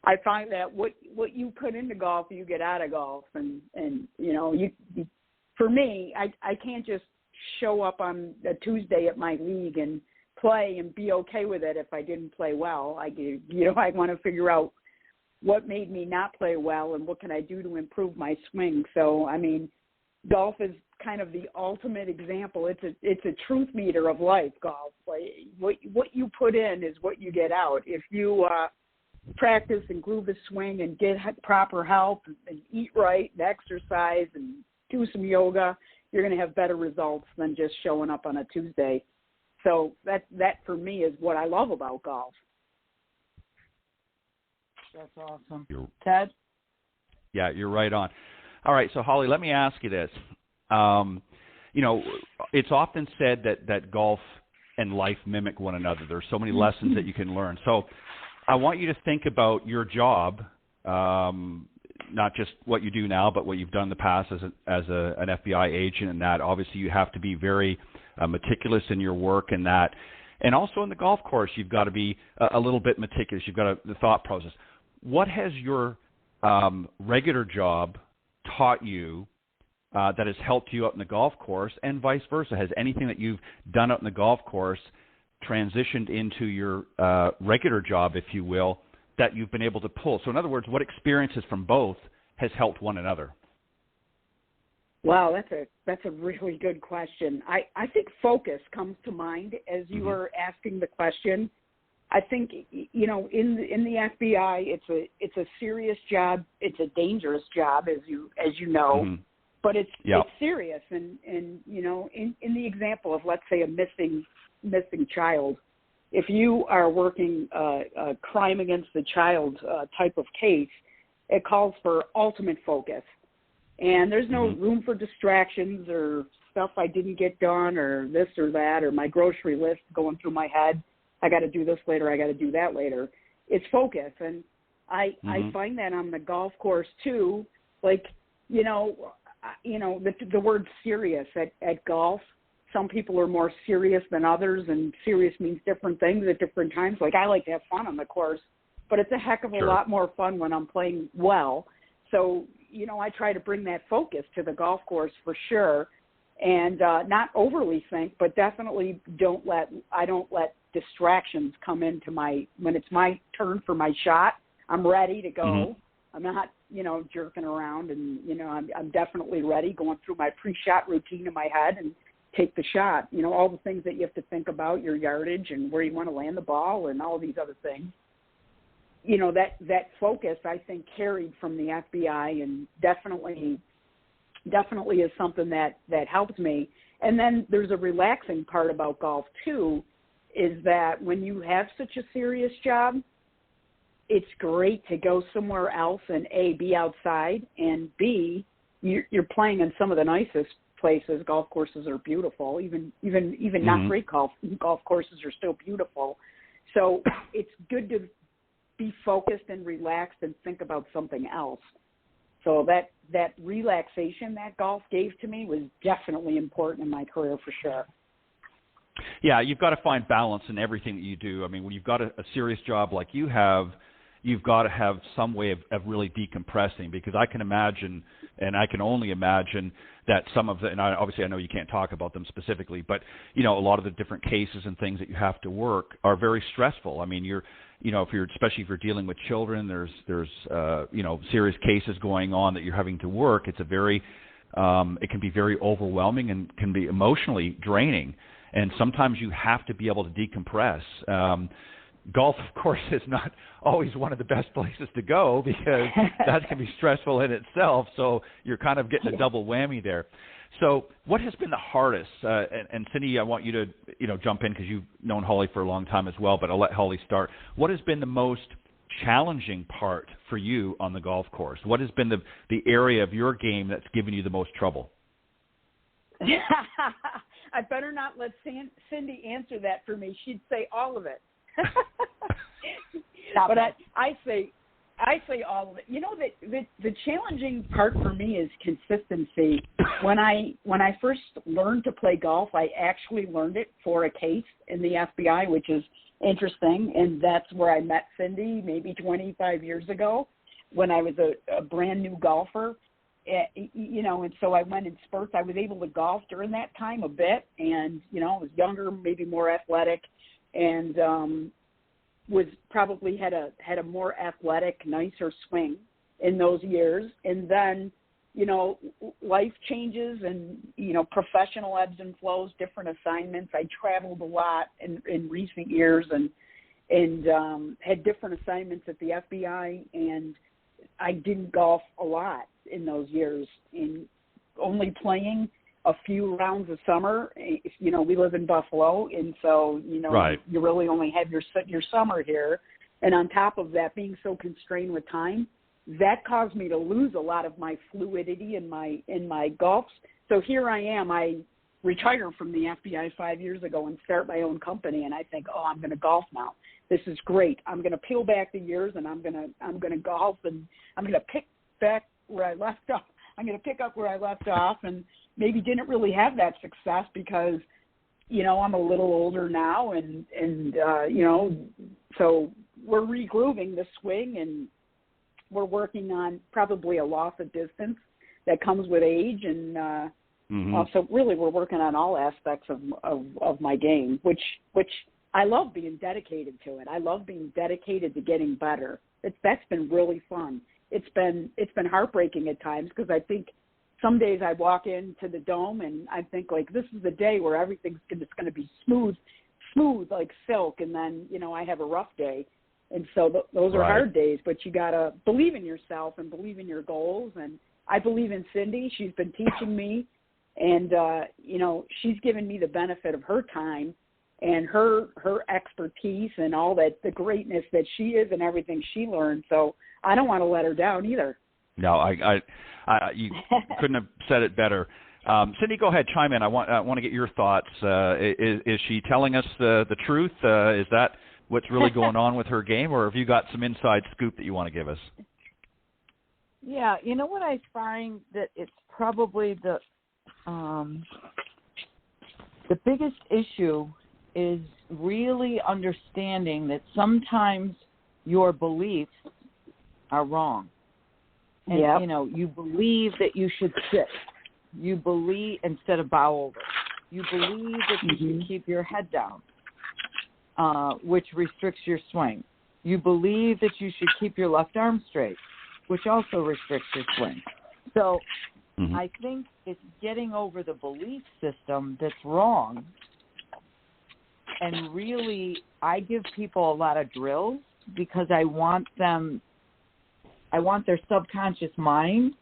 I find that what you put into golf, you get out of golf. And you know, you for me, I can't just show up on a Tuesday at my league and play and be okay with it if I didn't play well. I want to figure out what made me not play well and what can I do to improve my swing. So, I mean, golf is kind of the ultimate example. It's a truth meter of life, golf. Like, what you put in is what you get out. If you practice and groove a swing and get proper help and eat right and exercise and do some yoga, you're going to have better results than just showing up on a Tuesday. So that for me is what I love about golf. That's awesome. Ted? Yeah, you're right on. All right, so Holly, let me ask you this. You know, it's often said that golf and life mimic one another. There's so many lessons that you can learn. So I want you to think about your job, not just what you do now, but what you've done in the past as an FBI agent, and that obviously you have to be very meticulous in your work and that. And also in the golf course, you've got to be a little bit meticulous. You've got the thought process. What has your regular job taught you that has helped you out in the golf course, and vice versa? Has anything that you've done out in the golf course transitioned into your regular job, if you will, that you've been able to pull? So in other words, what experiences from both has helped one another? Wow, that's a really good question. I think focus comes to mind as you were asking the question. I think, you know, in the FBI, it's a serious job. It's a dangerous job, as you know, but it's serious. And you know, in the example of, let's say, a missing child, if you are working a crime against the child type of case, it calls for ultimate focus. And there's no room for distractions or stuff I didn't get done or this or that or my grocery list going through my head. I got to do this later. I got to do that later. It's focus. And I find that on the golf course too. Like, you know, the word serious at golf, some people are more serious than others, and serious means different things at different times. Like, I like to have fun on the course, but it's a heck of a lot more fun when I'm playing well. So, you know, I try to bring that focus to the golf course for sure, and not overly think, but definitely I don't let distractions come into when it's my turn for my shot. I'm ready to go. I'm not, you know, jerking around, and, you know, I'm definitely ready, going through my pre-shot routine in my head and take the shot. You know, all the things that you have to think about, your yardage and where you want to land the ball and all these other things. You know, that focus, I think, carried from the FBI, and definitely is something that helps me. And then there's a relaxing part about golf too, is that when you have such a serious job, it's great to go somewhere else and A, be outside, and B, you're playing in some of the nicest places. Golf courses are beautiful. Even not great golf courses are still beautiful. So it's good to be focused and relaxed and think about something else. So that relaxation that golf gave to me was definitely important in my career for sure. Yeah, you've got to find balance in everything that you do. I mean, when you've got a serious job like you have, you've got to have some way of really decompressing, because I can imagine, and I can only imagine, that some of the, and obviously I know you can't talk about them specifically, but, you know, a lot of the different cases and things that you have to work are very stressful. I mean, especially if you're dealing with children, there's serious cases going on that you're having to work. It's it can be very overwhelming and can be emotionally draining. And sometimes you have to be able to decompress. Golf, of course, is not always one of the best places to go, because that can be stressful in itself. So you're kind of getting a double whammy there. So what has been the hardest? And Cindy, I want you to jump in, because you've known Holly for a long time as well, but I'll let Holly start. What has been the most challenging part for you on the golf course? What has been the area of your game that's given you the most trouble? I better not let Cindy answer that for me. She'd say all of it. But I say all of it. You know, the challenging part for me is consistency. When I first learned to play golf, I actually learned it for a case in the FBI, which is interesting, and that's where I met Cindy maybe 25 years ago when I was a brand new golfer. And so I went in spurts. I was able to golf during that time a bit, and I was younger, maybe more athletic, and was probably had a more athletic, nicer swing in those years. And then life changes, and professional ebbs and flows, different assignments. I traveled a lot in recent years, and had different assignments at the FBI, and I didn't golf a lot in those years, in only playing a few rounds of summer. We live in Buffalo, and so right. You really only have your summer here. And on top of that, being so constrained with time, that caused me to lose a lot of my fluidity in my golf. So here I am. I retired from the FBI 5 years ago and start my own company, and I think, I'm going to golf now. This is great. I'm going to peel back the years, and I'm going to golf, and I'm going to pick back where I left off. I'm going to pick up where I left off, and maybe didn't really have that success because, I'm a little older now, and so we're regrooving the swing, and we're working on probably a loss of distance that comes with age, and so really we're working on all aspects of my game, which I love being dedicated to it. I love being dedicated to getting better. That's been really fun. It's been heartbreaking at times, because I think some days I walk into the Dome and I think, like, this is the day where everything's just going to be smooth like silk, and then I have a rough day, and so those are right. Hard days. But you gotta believe in yourself and believe in your goals, and I believe in Cindy. She's been teaching me, and she's given me the benefit of her time and her expertise and all that, the greatness that she is and everything she learned. So I don't want to let her down either. No, you couldn't have said it better. Cindy, go ahead, chime in. I want to get your thoughts. Is she telling us the truth? Is that what's really going on with her game, or have you got some inside scoop that you want to give us? Yeah, what I find that it's probably the biggest issue is really understanding that sometimes your beliefs are wrong. And, yep. You believe that you should sit. You believe instead of bow over. You believe that you should keep your head down, which restricts your swing. You believe that you should keep your left arm straight, which also restricts your swing. So I think it's getting over the belief system that's wrong. And really, I give people a lot of drills because I want their subconscious mind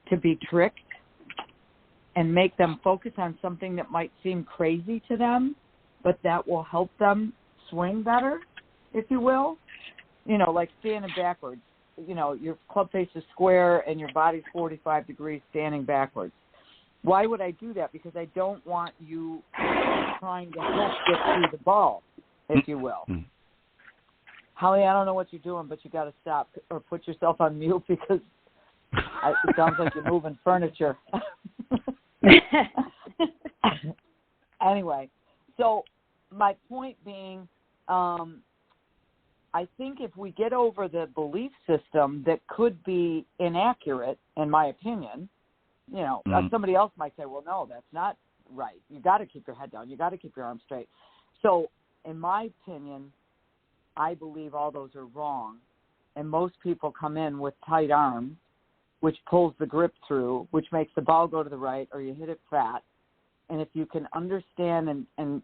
to be tricked and make them focus on something that might seem crazy to them, but that will help them swing better, if you will. Like standing backwards. Your club face is square and your body's 45 degrees standing backwards. Why would I do that? Because I don't want you trying to help get through the ball, if you will. Holly, I don't know what you're doing, but you got to stop or put yourself on mute because It sounds like you're moving furniture. Anyway, so my point being, I think if we get over the belief system that could be inaccurate, in my opinion, somebody else might say, well, no, that's not right. You got to keep your head down. You got to keep your arms straight. So in my opinion, I believe all those are wrong. And most people come in with tight arms, which pulls the grip through, which makes the ball go to the right, or you hit it fat. And if you can understand and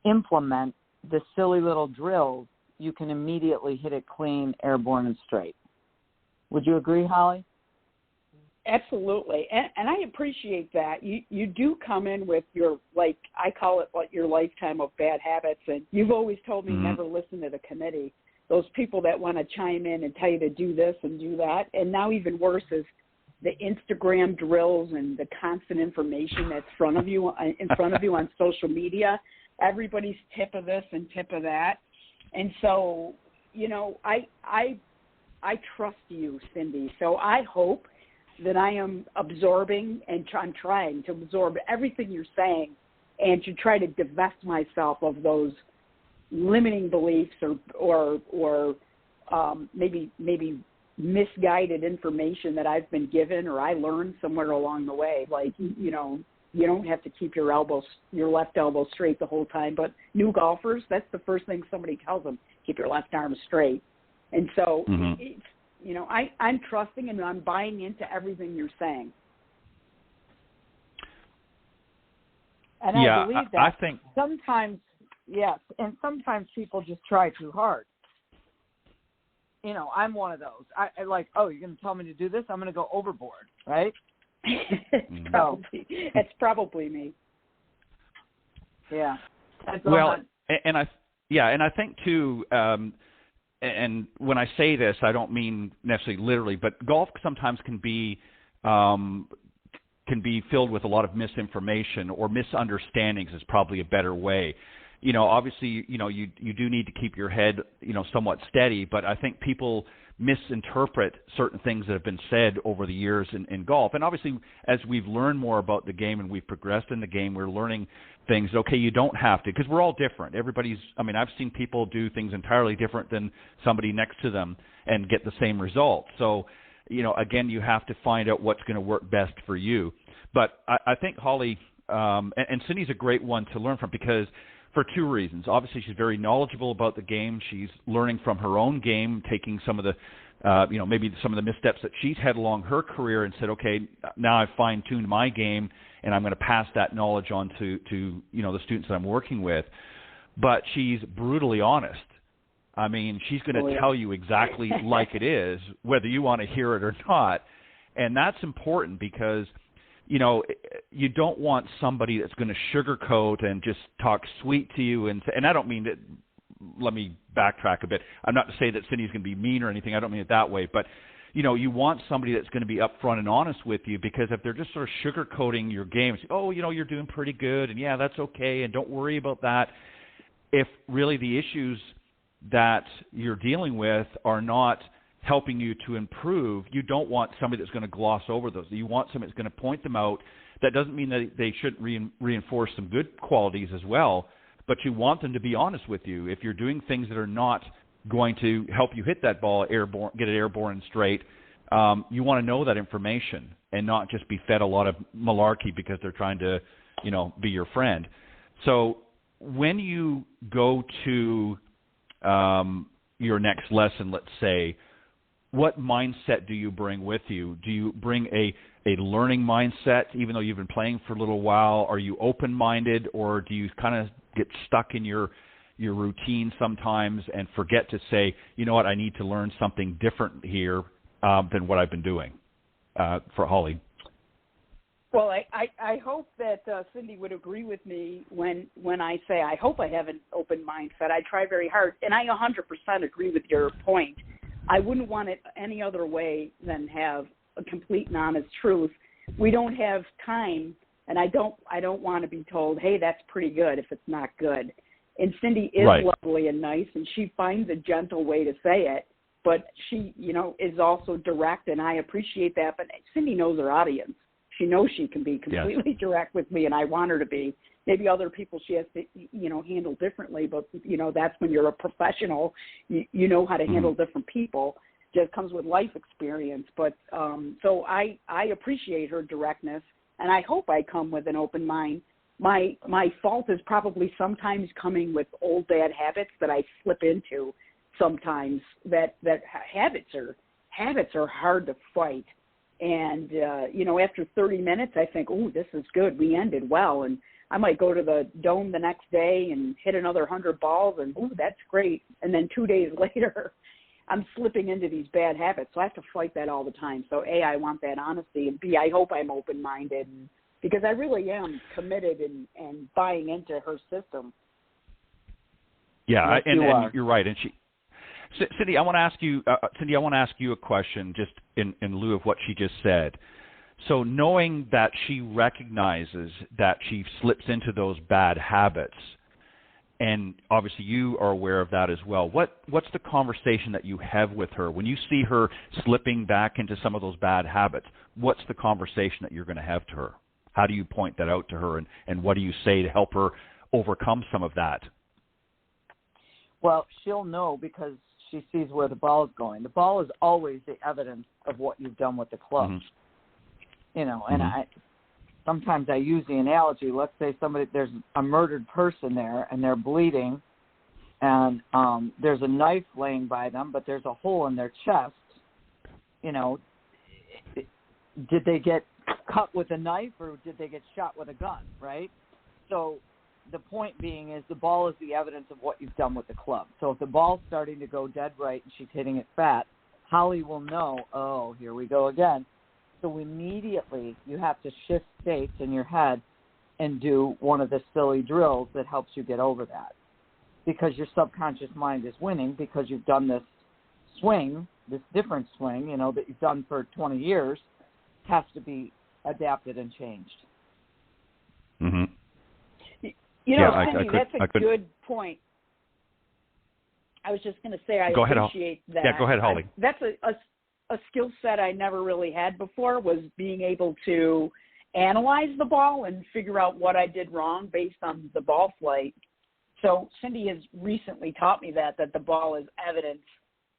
implement the silly little drills, you can immediately hit it clean, airborne, and straight. Would you agree, Holly? Absolutely. And I appreciate that. You do come in with your, like, I call it like your lifetime of bad habits. And you've always told me never listen to the committee. Those people that want to chime in and tell you to do this and do that. And now even worse is the Instagram drills and the constant information that's in front of you on social media. Everybody's tip of this and tip of that. And so, I trust you, Cindy. So I hope that I am absorbing and I'm trying to absorb everything you're saying and to try to divest myself of those limiting beliefs or maybe misguided information that I've been given or I learned somewhere along the way. Like, you don't have to keep your left elbow straight the whole time. But new golfers, that's the first thing somebody tells them, keep your left arm straight. And so, I'm trusting and I'm buying into everything you're saying. And I believe that I think sometimes, yes, and sometimes people just try too hard. I'm one of those. I like, oh, you're going to tell me to do this? I'm going to go overboard, right? It's probably me. Yeah. And I think too, and when I say this, I don't mean necessarily literally, but golf sometimes can be filled with a lot of misinformation or misunderstandings is probably a better way. Obviously, you do need to keep your head, somewhat steady, but I think people misinterpret certain things that have been said over the years in golf. And obviously, as we've learned more about the game and we've progressed in the game, we're learning things. Okay, you don't have to, because we're all different. I've seen people do things entirely different than somebody next to them and get the same result. So, again, you have to find out what's going to work best for you. But I think Holly, and Cindy's a great one to learn from because for two reasons. Obviously, she's very knowledgeable about the game. She's learning from her own game, taking some of the, maybe some of the missteps that she's had along her career and said, okay, now I've fine-tuned my game, and I'm going to pass that knowledge on to the students that I'm working with. But she's brutally honest. She's going to tell you exactly like it is, whether you want to hear it or not. And that's important because you don't want somebody that's going to sugarcoat and just talk sweet to you. And I don't mean that, let me backtrack a bit. I'm not to say that Cindy's going to be mean or anything. I don't mean it that way. But, you want somebody that's going to be upfront and honest with you, because if they're just sort of sugarcoating your game, say, oh, you're doing pretty good, and yeah, that's okay, and don't worry about that. If really the issues that you're dealing with are not helping you to improve, you don't want somebody that's going to gloss over those. You want somebody that's going to point them out. That doesn't mean that they shouldn't reinforce some good qualities as well, but you want them to be honest with you. If you're doing things that are not going to help you hit that ball airborne, get it airborne and straight, you want to know that information and not just be fed a lot of malarkey because they're trying to, be your friend. So when you go to your next lesson, let's say, what mindset do you bring with you? Do you bring a learning mindset, even though you've been playing for a little while? Are you open-minded, or do you kind of get stuck in your routine sometimes and forget to say, you know what, I need to learn something different here than what I've been doing? For Holly. Well, I hope that Cindy would agree with me when I say I hope I have an open mindset. I try very hard, and I 100% agree with your point. I wouldn't want it any other way than have a complete and honest truth. We don't have time, and I don't want to be told, hey, that's pretty good if it's not good. And Cindy is lovely and nice, and she finds a gentle way to say it. but she, is also direct, and I appreciate that. But Cindy knows her audience. She knows she can be completely direct with me, and I want her to be. Maybe other people she has to, handle differently, but, that's when you're a professional. You know how to handle different people. Just comes with life experience. But so I appreciate her directness, and I hope I come with an open mind. My fault is probably sometimes coming with old bad habits that I slip into sometimes. That habits are hard to fight. And, after 30 minutes, I think, oh, this is good. We ended well. And I might go to the Dome the next day and hit another 100 balls, and, oh, that's great. And then 2 days later, I'm slipping into these bad habits. So I have to fight that all the time. So, A, I want that honesty, and B, I hope I'm open-minded, because I really am committed and buying into her system. Yeah, and you're right. And Cindy, I want to ask you a question just in lieu of what she just said. So knowing that she recognizes that she slips into those bad habits, and obviously you are aware of that as well, what's the conversation that you have with her when you see her slipping back into some of those bad habits? What's the conversation that you're going to have to her? How do you point that out to her, and what do you say to help her overcome some of that? Well, she'll know because she sees where the ball is going. The ball is always the evidence of what you've done with the club. Mm-hmm. And sometimes I use the analogy. Let's say there's a murdered person there, and they're bleeding, and there's a knife laying by them, but there's a hole in their chest. Did they get cut with a knife, or did they get shot with a gun, right? So the point being is the ball is the evidence of what you've done with the club. So if the ball's starting to go dead right and she's hitting it fat, Holly will know, oh, here we go again. So immediately you have to shift states in your head and do one of the silly drills that helps you get over that. Because your subconscious mind is winning because you've done this swing, this different swing, that you've done for 20 years, has to be adapted and changed. Mm-hmm. Cindy, that's a good point. I was just going to say I appreciate that. Yeah, go ahead, Holly. That's a skill set I never really had before, was being able to analyze the ball and figure out what I did wrong based on the ball flight. So Cindy has recently taught me that the ball is evidence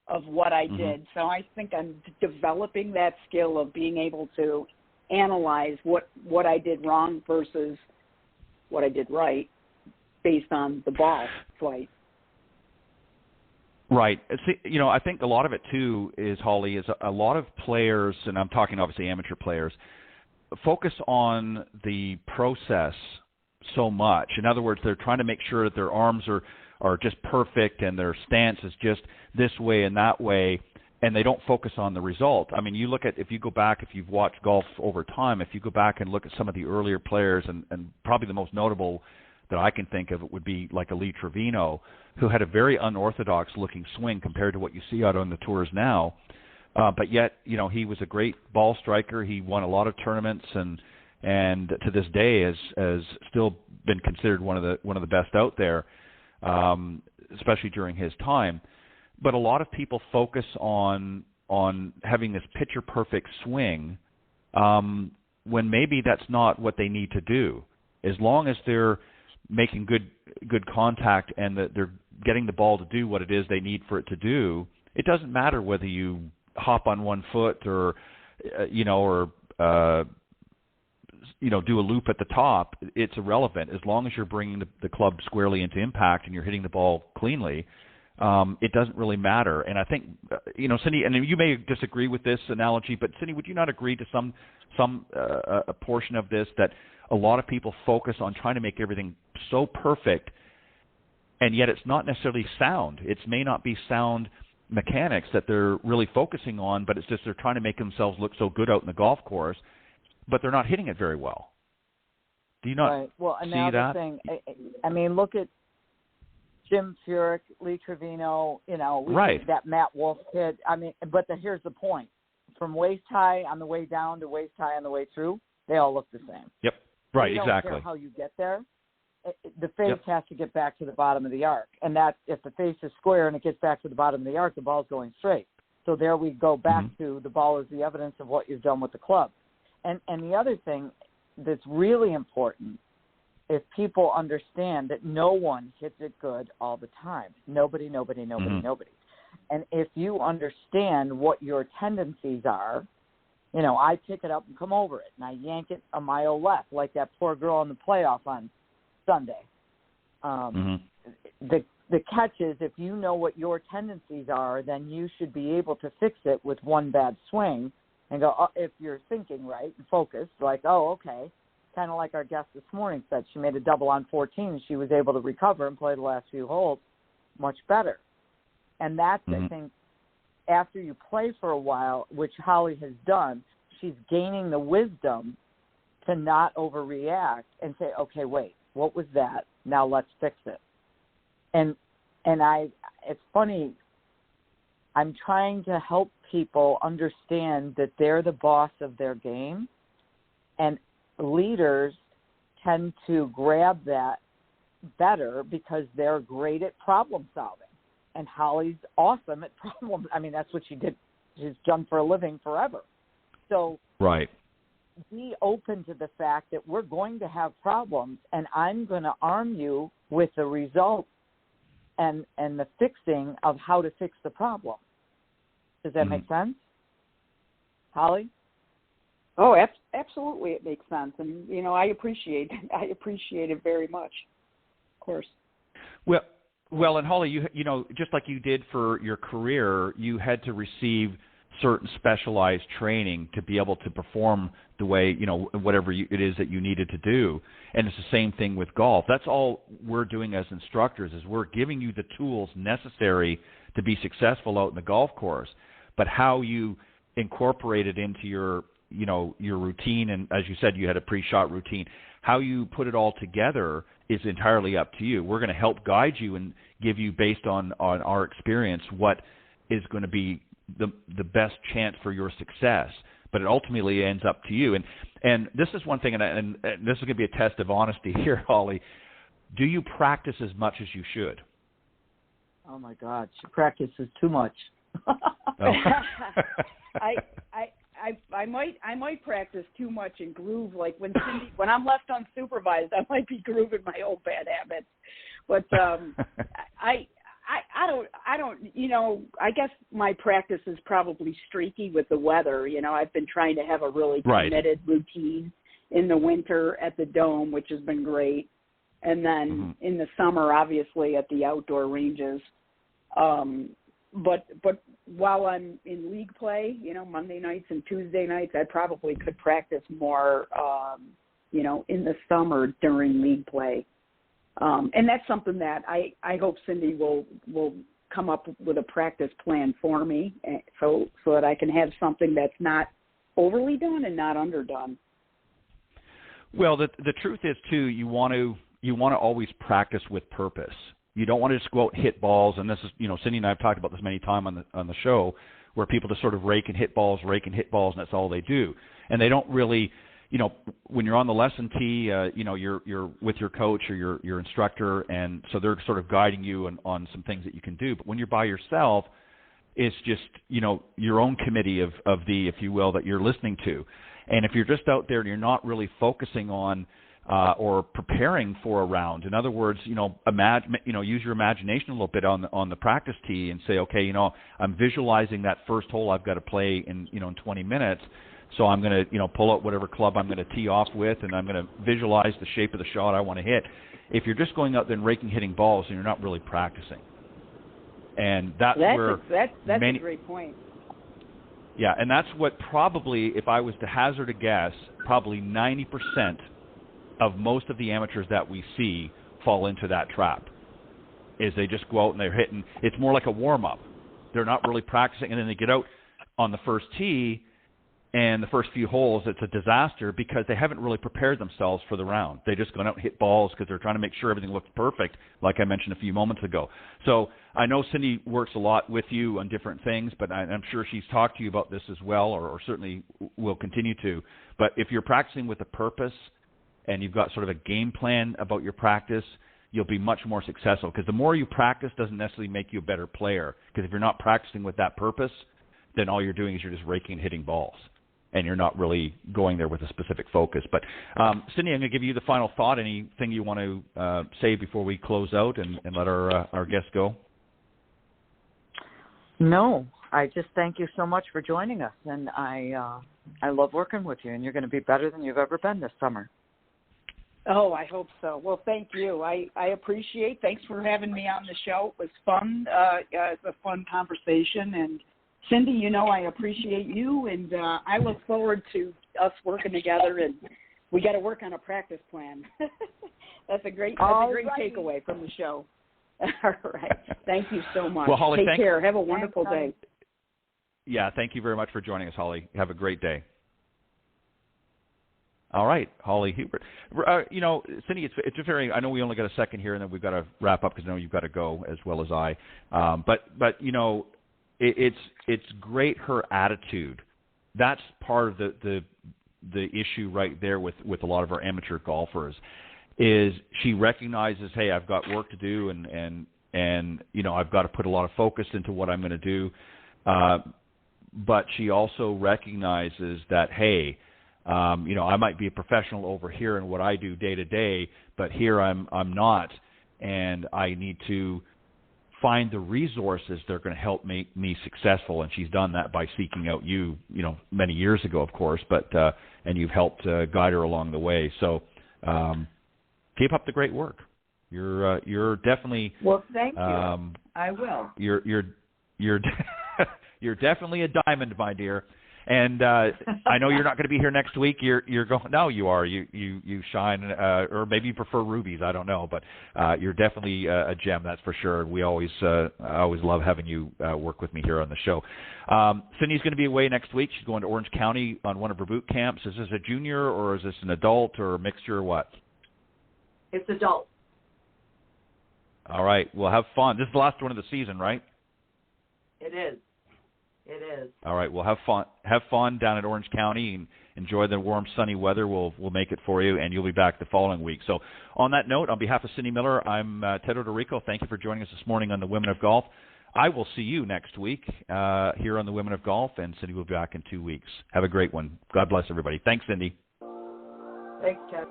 of what I did. So I think I'm developing that skill of being able to analyze what I did wrong versus what I did right based on the ball flight. Right. See, I think a lot of it, too, is, Holly, is a lot of players, and I'm talking obviously amateur players, focus on the process so much. In other words, they're trying to make sure that their arms are just perfect and their stance is just this way and that way, and they don't focus on the result. I mean, if you've watched golf over time, if you go back and look at some of the earlier players, and probably the most notable that I can think of it would be like a Lee Trevino, who had a very unorthodox looking swing compared to what you see out on the tours now. But yet, he was a great ball striker. He won a lot of tournaments, and to this day has still been considered one of the best out there, especially during his time. But a lot of people focus on having this picture perfect swing, when maybe that's not what they need to do. As long as they're making good contact and that they're getting the ball to do what it is they need for it to do, it doesn't matter whether you hop on one foot or do a loop at the top. It's irrelevant. As long as you're bringing the club squarely into impact and you're hitting the ball cleanly, it doesn't really matter. And I think, Cindy, and you may disagree with this analogy, but Cindy, would you not agree to some a portion of this, that a lot of people focus on trying to make everything so perfect, and yet it's not necessarily sound. It may not be sound mechanics that they're really focusing on, but it's just they're trying to make themselves look so good out in the golf course, but they're not hitting it very well. Do you not see that? Thing, I mean, look at Jim Furyk, Lee Trevino, that Matt Wolf kid. I mean, but here's the point. From waist high on the way down to waist high on the way through, they all look the same. Yep. Right, you don't exactly. care how you get there. The face has to get back to the bottom of the arc. And that if the face is square and it gets back to the bottom of the arc, the ball's going straight. So there we go back to the ball is the evidence of what you've done with the club. And the other thing that's really important is people understand that no one hits it good all the time. Nobody. And if you understand what your tendencies are, you know, I pick it up and come over it, and I yank it a mile left, like that poor girl in the playoff on Sunday. The catch is, if you know what your tendencies are, then you should be able to fix it with one bad swing and go, if you're thinking right and focused, like, oh, okay. Kind of like our guest this morning said, she made a double on 14. She was able to recover and play the last few holes much better. And that's, I think, after you play for a while, which Holly has done, she's gaining the wisdom to not overreact and say, okay, wait, what was that? Now let's fix it. And it's funny, I'm trying to help people understand that they're the boss of their game, and leaders tend to grab that better because they're great at problem solving. And Holly's awesome at problem. I mean, that's what she did. She's done for a living forever. So be open to the fact that we're going to have problems, and I'm going to arm you with the results and the fixing of how to fix the problem. Does that make sense? Holly? Oh, absolutely, it makes sense, and you know, I appreciate it very much. Of course. Well, and Holly, you know, just like you did for your career, you had to receive certain specialized training to be able to perform the way, you know, whatever it is that you needed to do. And it's the same thing with golf. That's all we're doing as instructors, is we're giving you the tools necessary to be successful out in the golf course. But how you incorporate it into your, you know, your routine, and as you said, you had a pre-shot routine, how you put it all together is entirely up to you. We're going to help guide you and give you, based on our experience, what is going to be the best chance for your success. But it ultimately ends up to you. And this is one thing, and this is going to be a test of honesty here, Holly. Do you practice as much as you should? Oh my God, she practices too much. I might practice too much and groove, like when I'm left unsupervised, I might be grooving my old bad habits. But I don't, you know, I guess my practice is probably streaky with the weather. You know, I've been trying to have a really committed routine in the winter at the Dome, which has been great. And then in the summer, obviously, at the outdoor ranges. But while I'm in league play, you know, Monday nights and Tuesday nights, I probably could practice more, you know, in the summer during league play. And that's something that I hope Cindy will come up with a practice plan for me, so that I can have something that's not overly done and not underdone. Well, the truth is, too, you want to always practice with purpose. You don't want to just go out and hit balls, and this is, you know, Cindy and I have talked about this many times on the show, where people just sort of rake and hit balls, and that's all they do. And they don't really, you know, when you're on the lesson tee, you know, you're with your coach or your instructor, and so they're sort of guiding you on some things that you can do. But when you're by yourself, it's just, you know, your own committee of the, if you will, that you're listening to. And if you're just out there and you're not really focusing on or preparing for a round. In other words, you know, use your imagination a little bit on the practice tee and say, okay, you know, I'm visualizing that first hole I've got to play in 20 minutes. So I'm going to, you know, pull out whatever club I'm going to tee off with, and I'm going to visualize the shape of the shot I want to hit. If you're just going out there and hitting balls, then you're not really practicing. And that's where a great point. Yeah, and that's what probably, if I was to hazard a guess, probably 90% of most of the amateurs that we see fall into that trap, is they just go out and they're hitting. It's more like a warm-up. They're not really practicing, and then they get out on the first tee, and the first few holes, it's a disaster because they haven't really prepared themselves for the round. They just gone out and hit balls because they're trying to make sure everything looks perfect, like I mentioned a few moments ago. So I know Cindy works a lot with you on different things, but I'm sure she's talked to you about this as well, or certainly will continue to. But if you're practicing with a purpose and you've got sort of a game plan about your practice, you'll be much more successful, because the more you practice doesn't necessarily make you a better player, because if you're not practicing with that purpose, then all you're doing is you're just raking and hitting balls, and you're not really going there with a specific focus. But Cindy, I'm going to give you the final thought. Anything you want to say before we close out and let our guests go? No, I just thank you so much for joining us, and I love working with you, and you're going to be better than you've ever been this summer. Oh, I hope so. Well, thank you. I appreciate. Thanks for having me on the show. It was fun. It's a fun conversation. And Cindy, you know I appreciate you, and I look forward to us working together. And we got to work on a practice plan. That's a great takeaway from the show. All right. Thank you so much. Well, Holly, take care. Have a wonderful day. Yeah, thank you very much for joining us, Holly. Have a great day. All right, Holly Hubert. Cindy, it's a very. I know we only got a second here, and then we've got to wrap up because I know you've got to go as well as I. But it's great, her attitude. That's part of the issue right there with a lot of our amateur golfers, is she recognizes, hey, I've got work to do, and I've got to put a lot of focus into what I'm going to do. But she also recognizes that, hey, I might be a professional over here in what I do day to day, but here I'm not, and I need to find the resources that are going to help make me successful. And she's done that by seeking out you, many years ago, of course, but and you've helped guide her along the way. So keep up the great work. You're definitely thank you. I will. You're definitely a diamond, my dear. And I know you're not going to be here next week. You're going. No, you are. You shine, or maybe you prefer rubies. I don't know, but you're definitely a gem. That's for sure. We always love having you work with me here on the show. Cindy's going to be away next week. She's going to Orange County on one of her boot camps. Is this a junior, or is this an adult, or a mixture, or what? It's adult. All right. Well, have fun. This is the last one of the season, right? It is. It is. All right. Well, have fun. Have fun down at Orange County and enjoy the warm, sunny weather. We'll make it for you, and you'll be back the following week. So, on that note, on behalf of Cindy Miller, I'm Ted Odorico. Thank you for joining us this morning on the Women of Golf. I will see you next week here on the Women of Golf, and Cindy will be back in 2 weeks. Have a great one. God bless everybody. Thanks, Cindy. Thanks, Ted.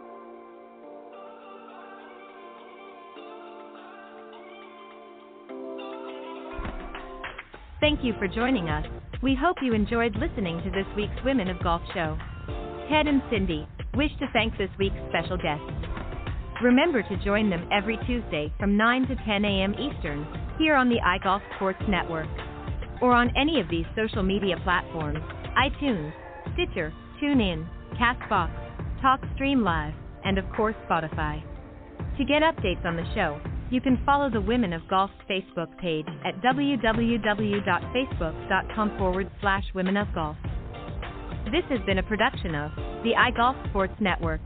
Thank you for joining us. We hope you enjoyed listening to this week's Women of Golf show. Ted and Cindy wish to thank this week's special guests. Remember to join them every Tuesday from 9 to 10 a.m. Eastern here on the iGolf Sports Network or on any of these social media platforms: iTunes, Stitcher, TuneIn, CastBox, TalkStream Live, and of course Spotify. To get updates on the show, you can follow the Women of Golf Facebook page at www.facebook.com/womenofgolf. This has been a production of the iGolf Sports Network.